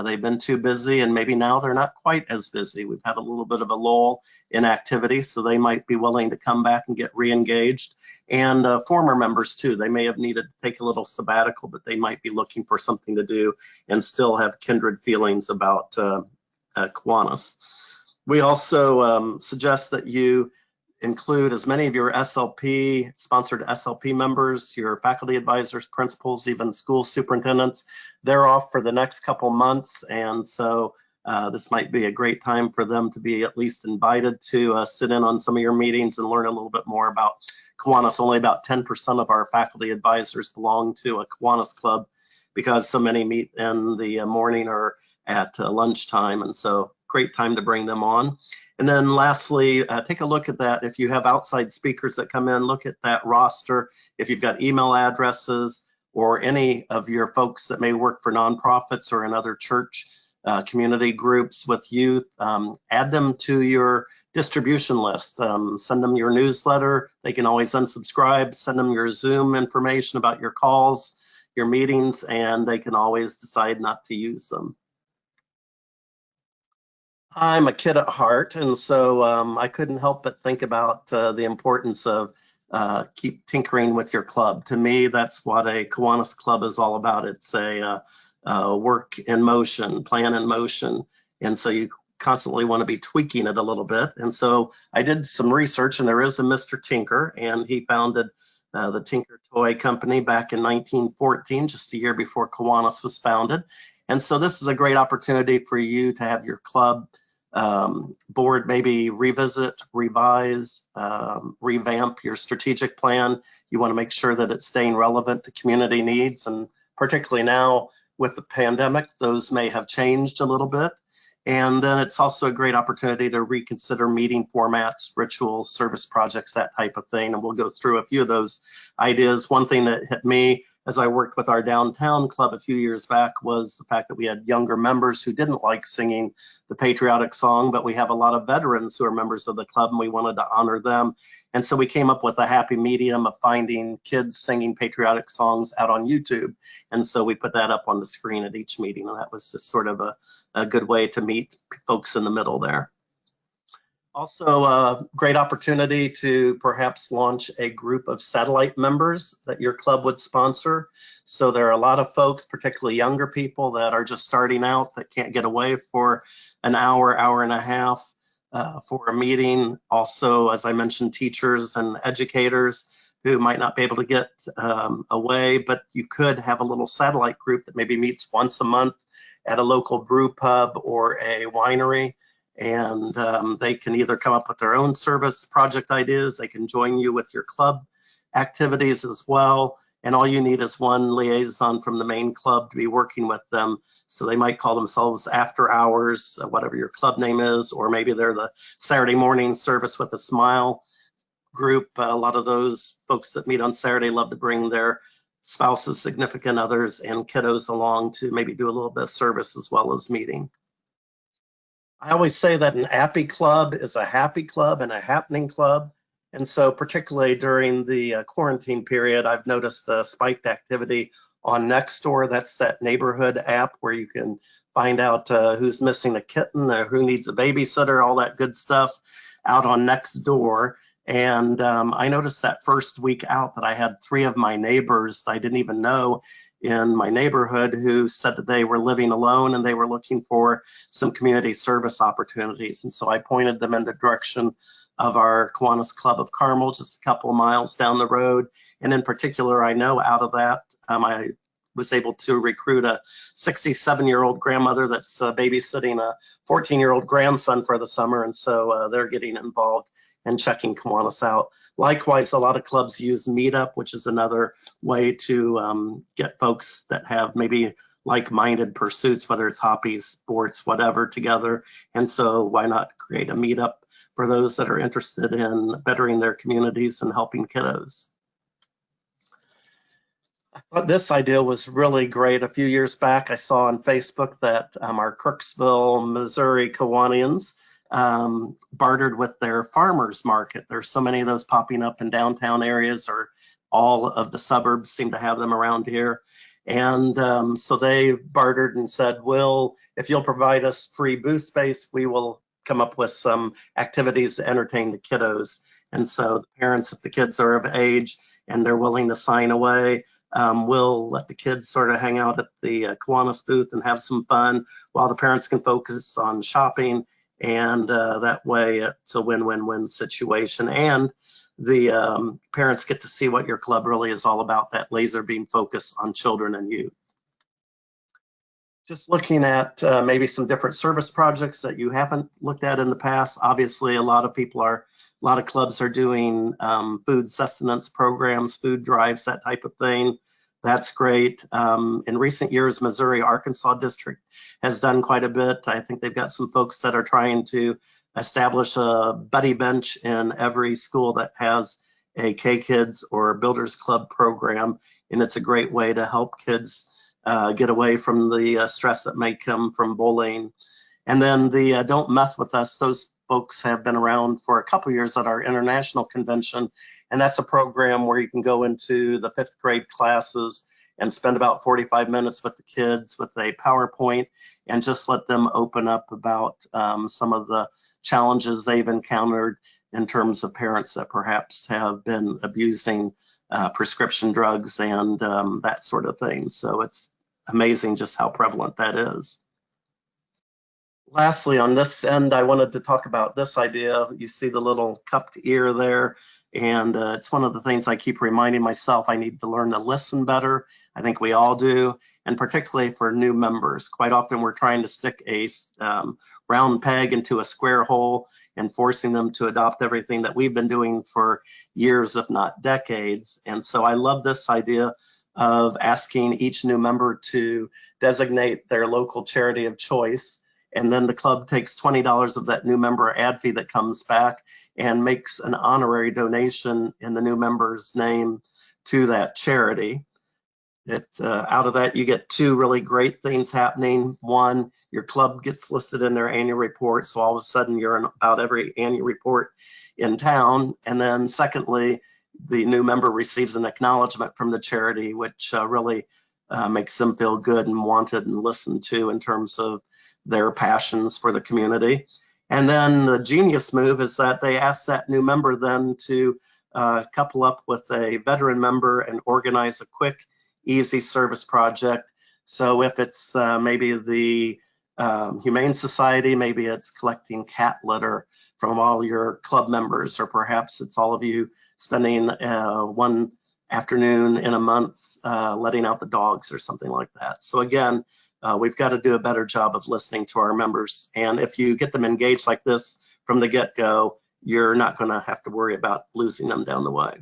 They've been too busy, and maybe now they're not quite as busy. We've had a little bit of a lull in activity, so they might be willing to come back and get re-engaged. And former members too, they may have needed to take a little sabbatical, but they might be looking for something to do and still have kindred feelings about Kiwanis. We also suggest that you include as many of your SLP, sponsored SLP members, your faculty advisors, principals, even school superintendents. They're off for the next couple months, and so this might be a great time for them to be at least invited to sit in on some of your meetings and learn a little bit more about Kiwanis. Only about 10% of our faculty advisors belong to a Kiwanis club because so many meet in the morning or at lunchtime, and so great time to bring them on. And then lastly, take a look at that. If you have outside speakers that come in, look at that roster. If you've got email addresses or any of your folks that may work for nonprofits or in other church community groups with youth, add them to your distribution list. Send them your newsletter. They can always unsubscribe. Send them your Zoom information about your calls, your meetings, and they can always decide not to use them. I'm a kid at heart, and so I couldn't help but think about the importance of keep tinkering with your club. To me, that's what a Kiwanis club is all about. It's a work in motion, plan in motion, and so you constantly want to be tweaking it a little bit. And so I did some research, and there is a Mr. Tinker, and he founded the Tinker Toy Company back in 1914, just a year before Kiwanis was founded. And so this is a great opportunity for you to have your club board maybe revisit, revise, revamp your strategic plan. You want to make sure that it's staying relevant to community needs, and particularly now with the pandemic, those may have changed a little bit. And then it's also a great opportunity to reconsider meeting formats, rituals, service projects, that type of thing. And we'll go through a few of those ideas. One thing that hit me as I worked with our downtown club a few years back was the fact that we had younger members who didn't like singing the patriotic song, but we have a lot of veterans who are members of the club, and we wanted to honor them. And so we came up with a happy medium of finding kids singing patriotic songs out on YouTube. And so we put that up on the screen at each meeting, and that was just sort of a good way to meet folks in the middle there. Also, a great opportunity to perhaps launch a group of satellite members that your club would sponsor. So there are a lot of folks, particularly younger people, that are just starting out that can't get away for an hour, hour and a half for a meeting. Also, as I mentioned, teachers and educators who might not be able to get away, but you could have a little satellite group that maybe meets once a month at a local brew pub or a winery. And they can either come up with their own service project ideas, they can join you with your club activities as well. And all you need is one liaison from the main club to be working with them. So they might call themselves After Hours, whatever your club name is, or maybe they're the Saturday morning service with a smile group. A lot of those folks that meet on Saturday love to bring their spouses, significant others, and kiddos along to maybe do a little bit of service as well as meeting. I always say that an happy club is a happy club and a happening club. And so particularly during the quarantine period, I've noticed spiked activity on Nextdoor. That's that neighborhood app where you can find out who's missing a kitten or who needs a babysitter, all that good stuff out on Nextdoor. And I noticed that first week out that I had 3 of my neighbors I didn't even know in my neighborhood who said that they were living alone and they were looking for some community service opportunities. And so I pointed them in the direction of our Kiwanis Club of Carmel, just a couple of miles down the road. And in particular, I know out of that, I was able to recruit a 67-year-old grandmother that's babysitting a 14-year-old grandson for the summer. And so they're getting involved and checking Kiwanis out. Likewise, a lot of clubs use Meetup, which is another way to get folks that have maybe like-minded pursuits, whether it's hobbies, sports, whatever, together. And so why not create a Meetup for those that are interested in bettering their communities and helping kiddos. I thought this idea was really great. A few years back, I saw on Facebook that our Kirksville, Missouri Kiwanians bartered with their farmers market. There's so many of those popping up in downtown areas, or all of the suburbs seem to have them around here. And so they bartered and said, if you'll provide us free booth space, we will come up with some activities to entertain the kiddos. And so the parents, if the kids are of age and they're willing to sign away, we'll let the kids sort of hang out at the Kiwanis booth and have some fun while the parents can focus on shopping. And that way it's a win-win-win situation. And the parents get to see what your club really is all about, that laser beam focus on children and youth. Just looking at maybe some different service projects that you haven't looked at in the past. Obviously, a lot of clubs are doing food sustenance programs, food drives, that type of thing. That's great. In recent years, Missouri Arkansas District has done quite a bit. I think they've got some folks that are trying to establish a buddy bench in every school that has a K-Kids or Builders Club program. And it's a great way to help kids get away from the stress that may come from bullying. And then the Don't Mess With Us, those folks have been around for a couple years at our international convention. And that's a program where you can go into the 5th grade classes and spend about 45 minutes with the kids with a PowerPoint and just let them open up about some of the challenges they've encountered in terms of parents that perhaps have been abusing prescription drugs and that sort of thing. So it's amazing just how prevalent that is. Lastly, on this end, I wanted to talk about this idea. You see the little cupped ear there, and it's one of the things I keep reminding myself I need to learn to listen better. I think we all do, and particularly for new members. Quite often we're trying to stick a round peg into a square hole and forcing them to adopt everything that we've been doing for years, if not decades. And so I love this idea of asking each new member to designate their local charity of choice. And then the club takes $20 of that new member ad fee that comes back and makes an honorary donation in the new member's name to that charity. Out of that, you get two really great things happening. One, your club gets listed in their annual report, so all of a sudden you're in about every annual report in town. And then secondly, the new member receives an acknowledgement from the charity, which really makes them feel good and wanted and listened to in terms of their passions for the community. And then the genius move is that they ask that new member then to couple up with a veteran member and organize a quick, easy service project. So if it's maybe the Humane Society, maybe it's collecting cat litter from all your club members, or perhaps it's all of you spending one afternoon in a month letting out the dogs or something like that. So again, we've got to do a better job of listening to our members. And if you get them engaged like this from the get-go, you're not going to have to worry about losing them down the way.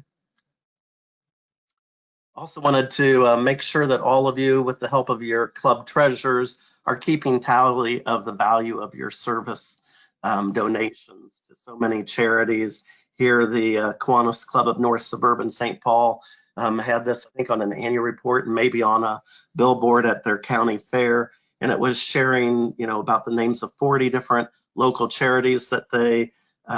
Also wanted to make sure that all of you, with the help of your club treasurers, are keeping tally of the value of your service donations to so many charities. Here, the Kiwanis Club of North Suburban St. Paul had this, I think, on an annual report and maybe on a billboard at their county fair. And it was sharing, about the names of 40 different local charities that they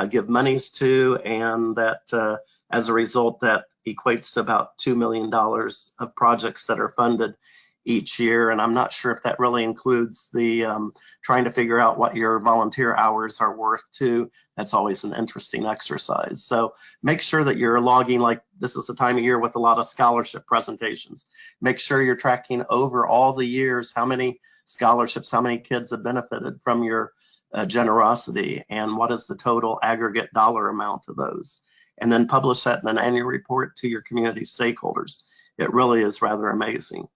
give monies to, and that as a result, that equates to about $2 million of projects that are funded each year. And I'm not sure if that really includes the trying to figure out what your volunteer hours are worth too. That's always an interesting exercise. So make sure that you're logging, like this is a time of year with a lot of scholarship presentations. Make sure you're tracking over all the years how many scholarships, how many kids have benefited from your generosity, and what is the total aggregate dollar amount of those. And then publish that in an annual report to your community stakeholders. It really is rather amazing.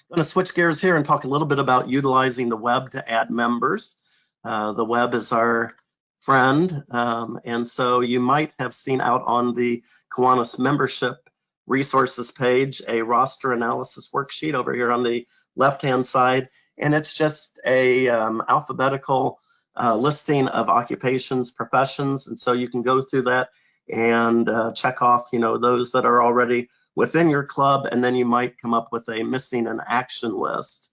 I'm going to switch gears here and talk a little bit about utilizing the web to add members. The web is our friend, and so you might have seen out on the Kiwanis membership resources page a roster analysis worksheet over here on the left-hand side, and it's just a alphabetical listing of occupations, professions, and so you can go through that and check off, those that are already within your club, and then you might come up with a missing in action list.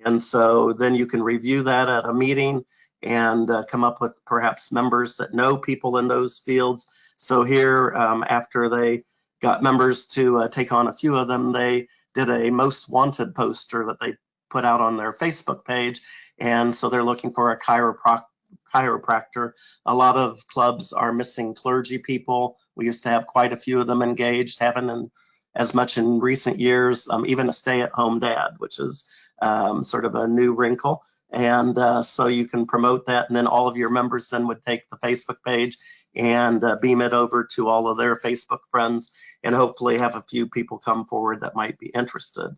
And so then you can review that at a meeting and come up with perhaps members that know people in those fields. So here, after they got members to take on a few of them. They did a most wanted poster that they put out on their Facebook page. And so they're looking for a chiropractor. A lot of clubs are missing clergy people. We used to have quite a few of them engaged, haven't as much in recent years, even a stay-at-home dad, which is sort of a new wrinkle. And so you can promote that, and then all of your members then would take the Facebook page and beam it over to all of their Facebook friends, and hopefully have a few people come forward that might be interested.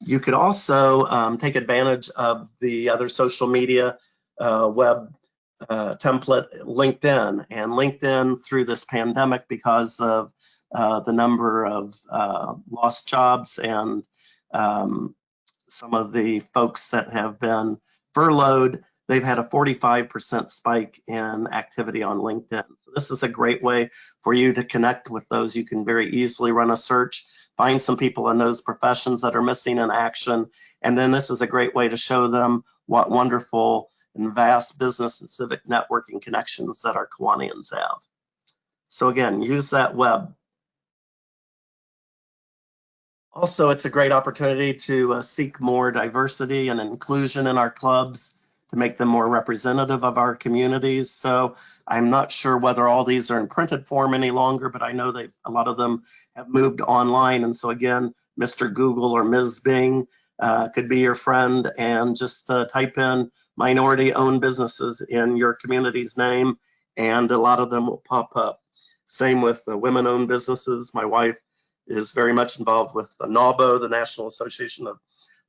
You could also take advantage of the other social media web template, LinkedIn. And LinkedIn, through this pandemic, because of the number of lost jobs and some of the folks that have been furloughed, they've had a 45% spike in activity on LinkedIn. So this is a great way for you to connect with those. You can very easily run a search, find some people in those professions that are missing in action, and then this is a great way to show them what wonderful and vast business and civic networking connections that our Kiwanians have. So again, use that web. Also, it's a great opportunity to seek more diversity and inclusion in our clubs, to make them more representative of our communities. So I'm not sure whether all these are in printed form any longer, but I know a lot of them have moved online. And so again, Mr. Google or Ms. Bing could be your friend, and just type in minority-owned businesses in your community's name, and a lot of them will pop up. Same with women-owned businesses. My wife is very much involved with the NAWBO, the National Association of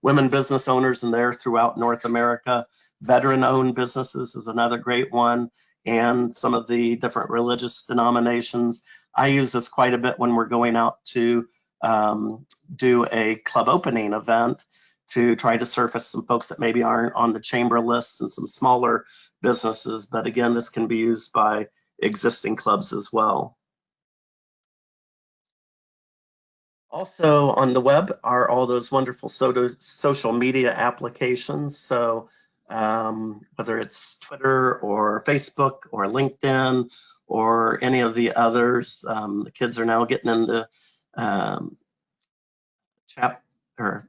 Women Business Owners, and they're throughout North America. Veteran-owned businesses is another great one, and some of the different religious denominations. I use this quite a bit when we're going out to do a club opening event, to try to surface some folks that maybe aren't on the chamber lists and some smaller businesses. But again, this can be used by existing clubs as well. Also on the web are all those wonderful social media applications. So whether it's Twitter or Facebook or LinkedIn or any of the others, the kids are now getting into chatbot, or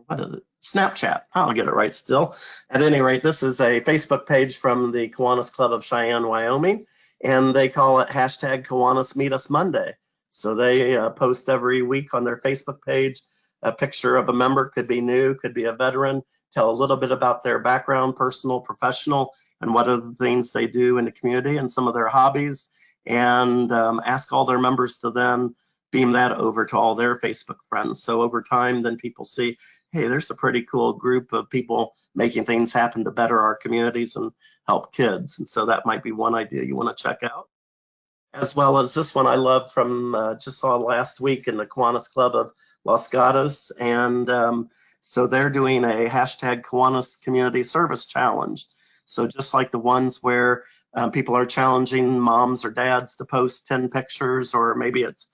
what is it? Snapchat. I'll get it right still. At any rate, this is a Facebook page from the Kiwanis Club of Cheyenne, Wyoming, and they call it hashtag Kiwanis Meet Us Monday. So they post every week on their Facebook page a picture of a member, could be new, could be a veteran, tell a little bit about their background, personal, professional, and what are the things they do in the community and some of their hobbies, and ask all their members to then beam that over to all their Facebook friends. So over time, then people see, hey, there's a pretty cool group of people making things happen to better our communities and help kids. And so that might be one idea you want to check out. As well as this one I love from just saw last week in the Kiwanis Club of Los Gatos. And so they're doing a hashtag Kiwanis Community Service Challenge. So just like the ones where people are challenging moms or dads to post 10 pictures, or maybe it's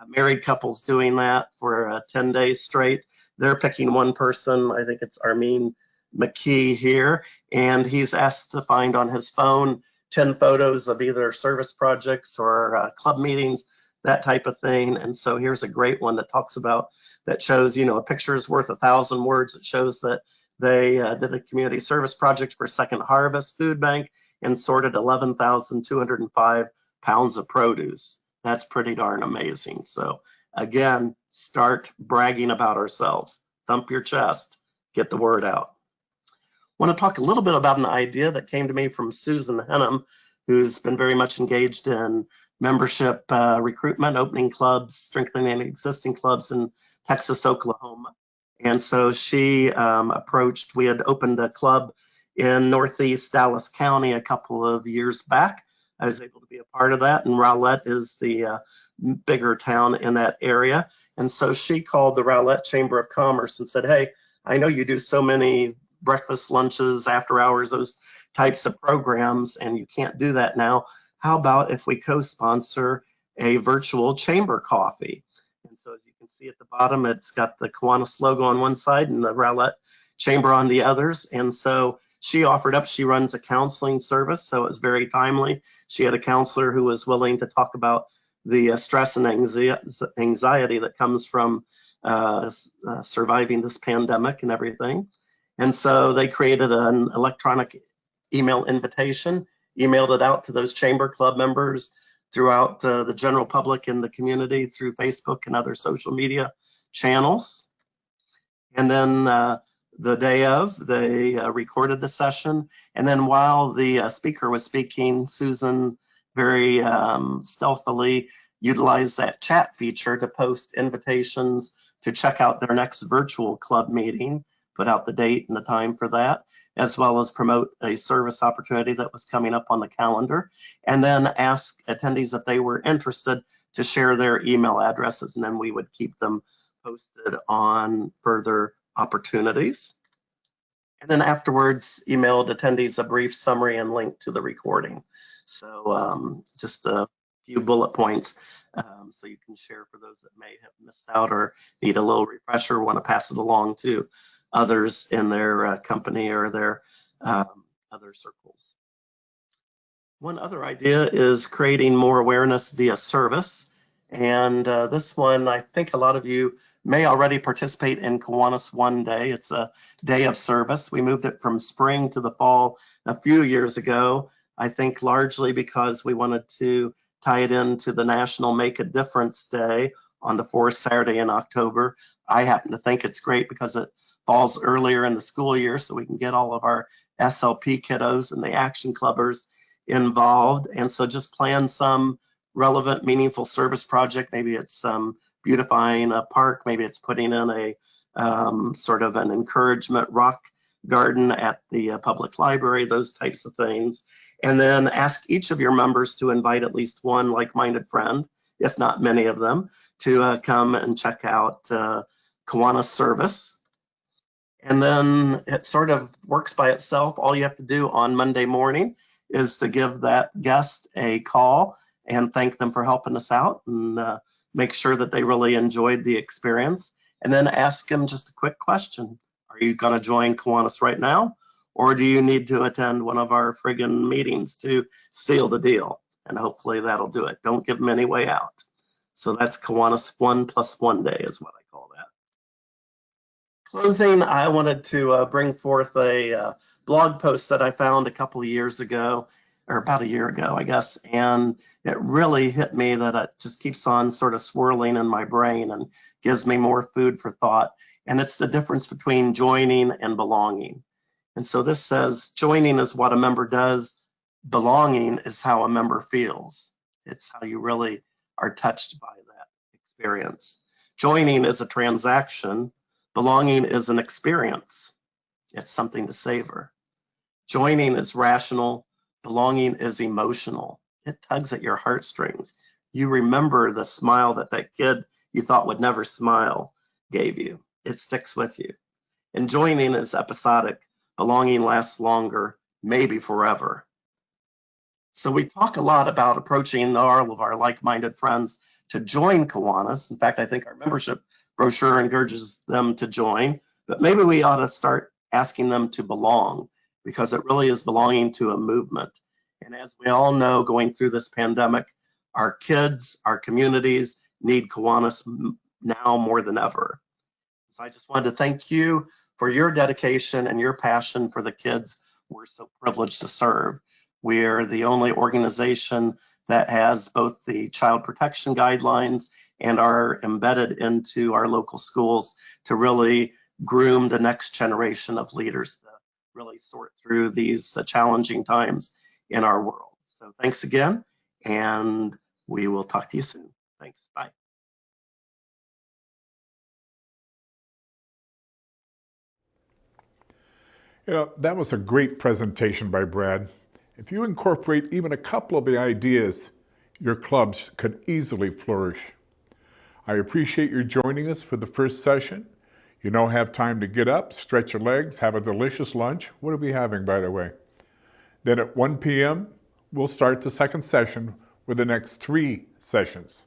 married couples doing that for 10 days straight, they're picking one person. I think it's Armin McKee here, and he's asked to find on his phone 10 photos of either service projects or club meetings, that type of thing. And so here's a great one that talks about, that shows, you know, a picture is worth 1,000 words. It shows that they did a community service project for Second Harvest Food Bank and sorted 11,205 pounds of produce. That's pretty darn amazing. So again, start bragging about ourselves. Thump your chest, get the word out. I want to talk a little bit about an idea that came to me from Susan Henham, who's been very much engaged in membership recruitment, opening clubs, strengthening existing clubs in Texas, Oklahoma. And so she approached, we had opened a club in Northeast Dallas County a couple of years back. I was able to be a part of that, and Rowlett is the bigger town in that area. And so she called the Rowlett Chamber of Commerce and said, hey, I know you do so many breakfast, lunches, after hours, those types of programs, and you can't do that now. How about if we co-sponsor a virtual chamber coffee? And so as you can see at the bottom, it's got the Kiwanis logo on one side and the Rowlett Chamber on the others. And so she offered up, she runs a counseling service, so it was very timely. She had a counselor who was willing to talk about the stress and anxiety that comes from surviving this pandemic and everything. And so they created an electronic email invitation, emailed it out to those chamber club members throughout the general public in the community through Facebook and other social media channels. And then the day of, they recorded the session. And then while the speaker was speaking, Susan very stealthily utilized that chat feature to post invitations to check out their next virtual club meeting, put out the date and the time for that, as well as promote a service opportunity that was coming up on the calendar, and then ask attendees if they were interested to share their email addresses, and then we would keep them posted on further opportunities. And then afterwards, emailed attendees a brief summary and link to the recording. So just a few bullet points so you can share for those that may have missed out or need a little refresher, want to pass it along to others in their company or their other circles. One other idea is creating more awareness via service. And this one, I think a lot of you may already participate in Kiwanis One Day. It's a day of service. We moved it from spring to the fall a few years ago, I think largely because we wanted to tie it into the National Make a Difference Day on the fourth Saturday in October. I happen to think it's great because it falls earlier in the school year, so we can get all of our SLP kiddos and the action clubbers involved. And so just plan some relevant, meaningful service project. Maybe it's beautifying a park, maybe it's putting in a sort of an encouragement rock garden at the public library, those types of things. And then ask each of your members to invite at least one like-minded friend, if not many of them, to come and check out Kiwanis service. And then it sort of works by itself. All you have to do on Monday morning is to give that guest a call and thank them for helping us out and make sure that they really enjoyed the experience. And then ask them just a quick question. Are you going to join Kiwanis right now? Or do you need to attend one of our friggin' meetings to seal the deal? And hopefully that'll do it. Don't give them any way out. So that's Kiwanis 1+1 Day is what I call that. Closing, I wanted to bring forth a blog post that I found a couple of years ago, or about a year ago, I guess. And it really hit me that it just keeps on sort of swirling in my brain and gives me more food for thought. And it's the difference between joining and belonging. And so this says, joining is what a member does. Belonging is how a member feels. It's how you really are touched by that experience. Joining is a transaction. Belonging is an experience. It's something to savor. Joining is rational. Belonging is emotional. It tugs at your heartstrings. You remember the smile that that kid you thought would never smile gave you. It sticks with you. And joining is episodic. Belonging lasts longer, maybe forever. So we talk a lot about approaching all of our like-minded friends to join Kiwanis. In fact, I think our membership brochure encourages them to join, but maybe we ought to start asking them to belong, because it really is belonging to a movement. And as we all know, going through this pandemic, our kids, our communities need Kiwanis now more than ever. So I just wanted to thank you for your dedication and your passion for the kids we're so privileged to serve. We're the only organization that has both the child protection guidelines and are embedded into our local schools to really groom the next generation of leaders to really sort through these challenging times in our world. So thanks again, and we will talk to you soon. Thanks, bye. You know, that was a great presentation by Brad. If you incorporate even a couple of the ideas, your clubs could easily flourish. I appreciate your joining us for the first session. You now have time to get up, stretch your legs, have a delicious lunch. What are we having, by the way? Then at 1 p.m., we'll start the second session with the next 3 sessions.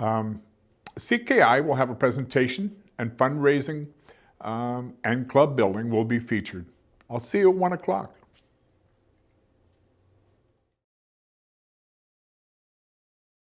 CKI will have a presentation, and fundraising and club building will be featured. I'll see you at 1 o'clock.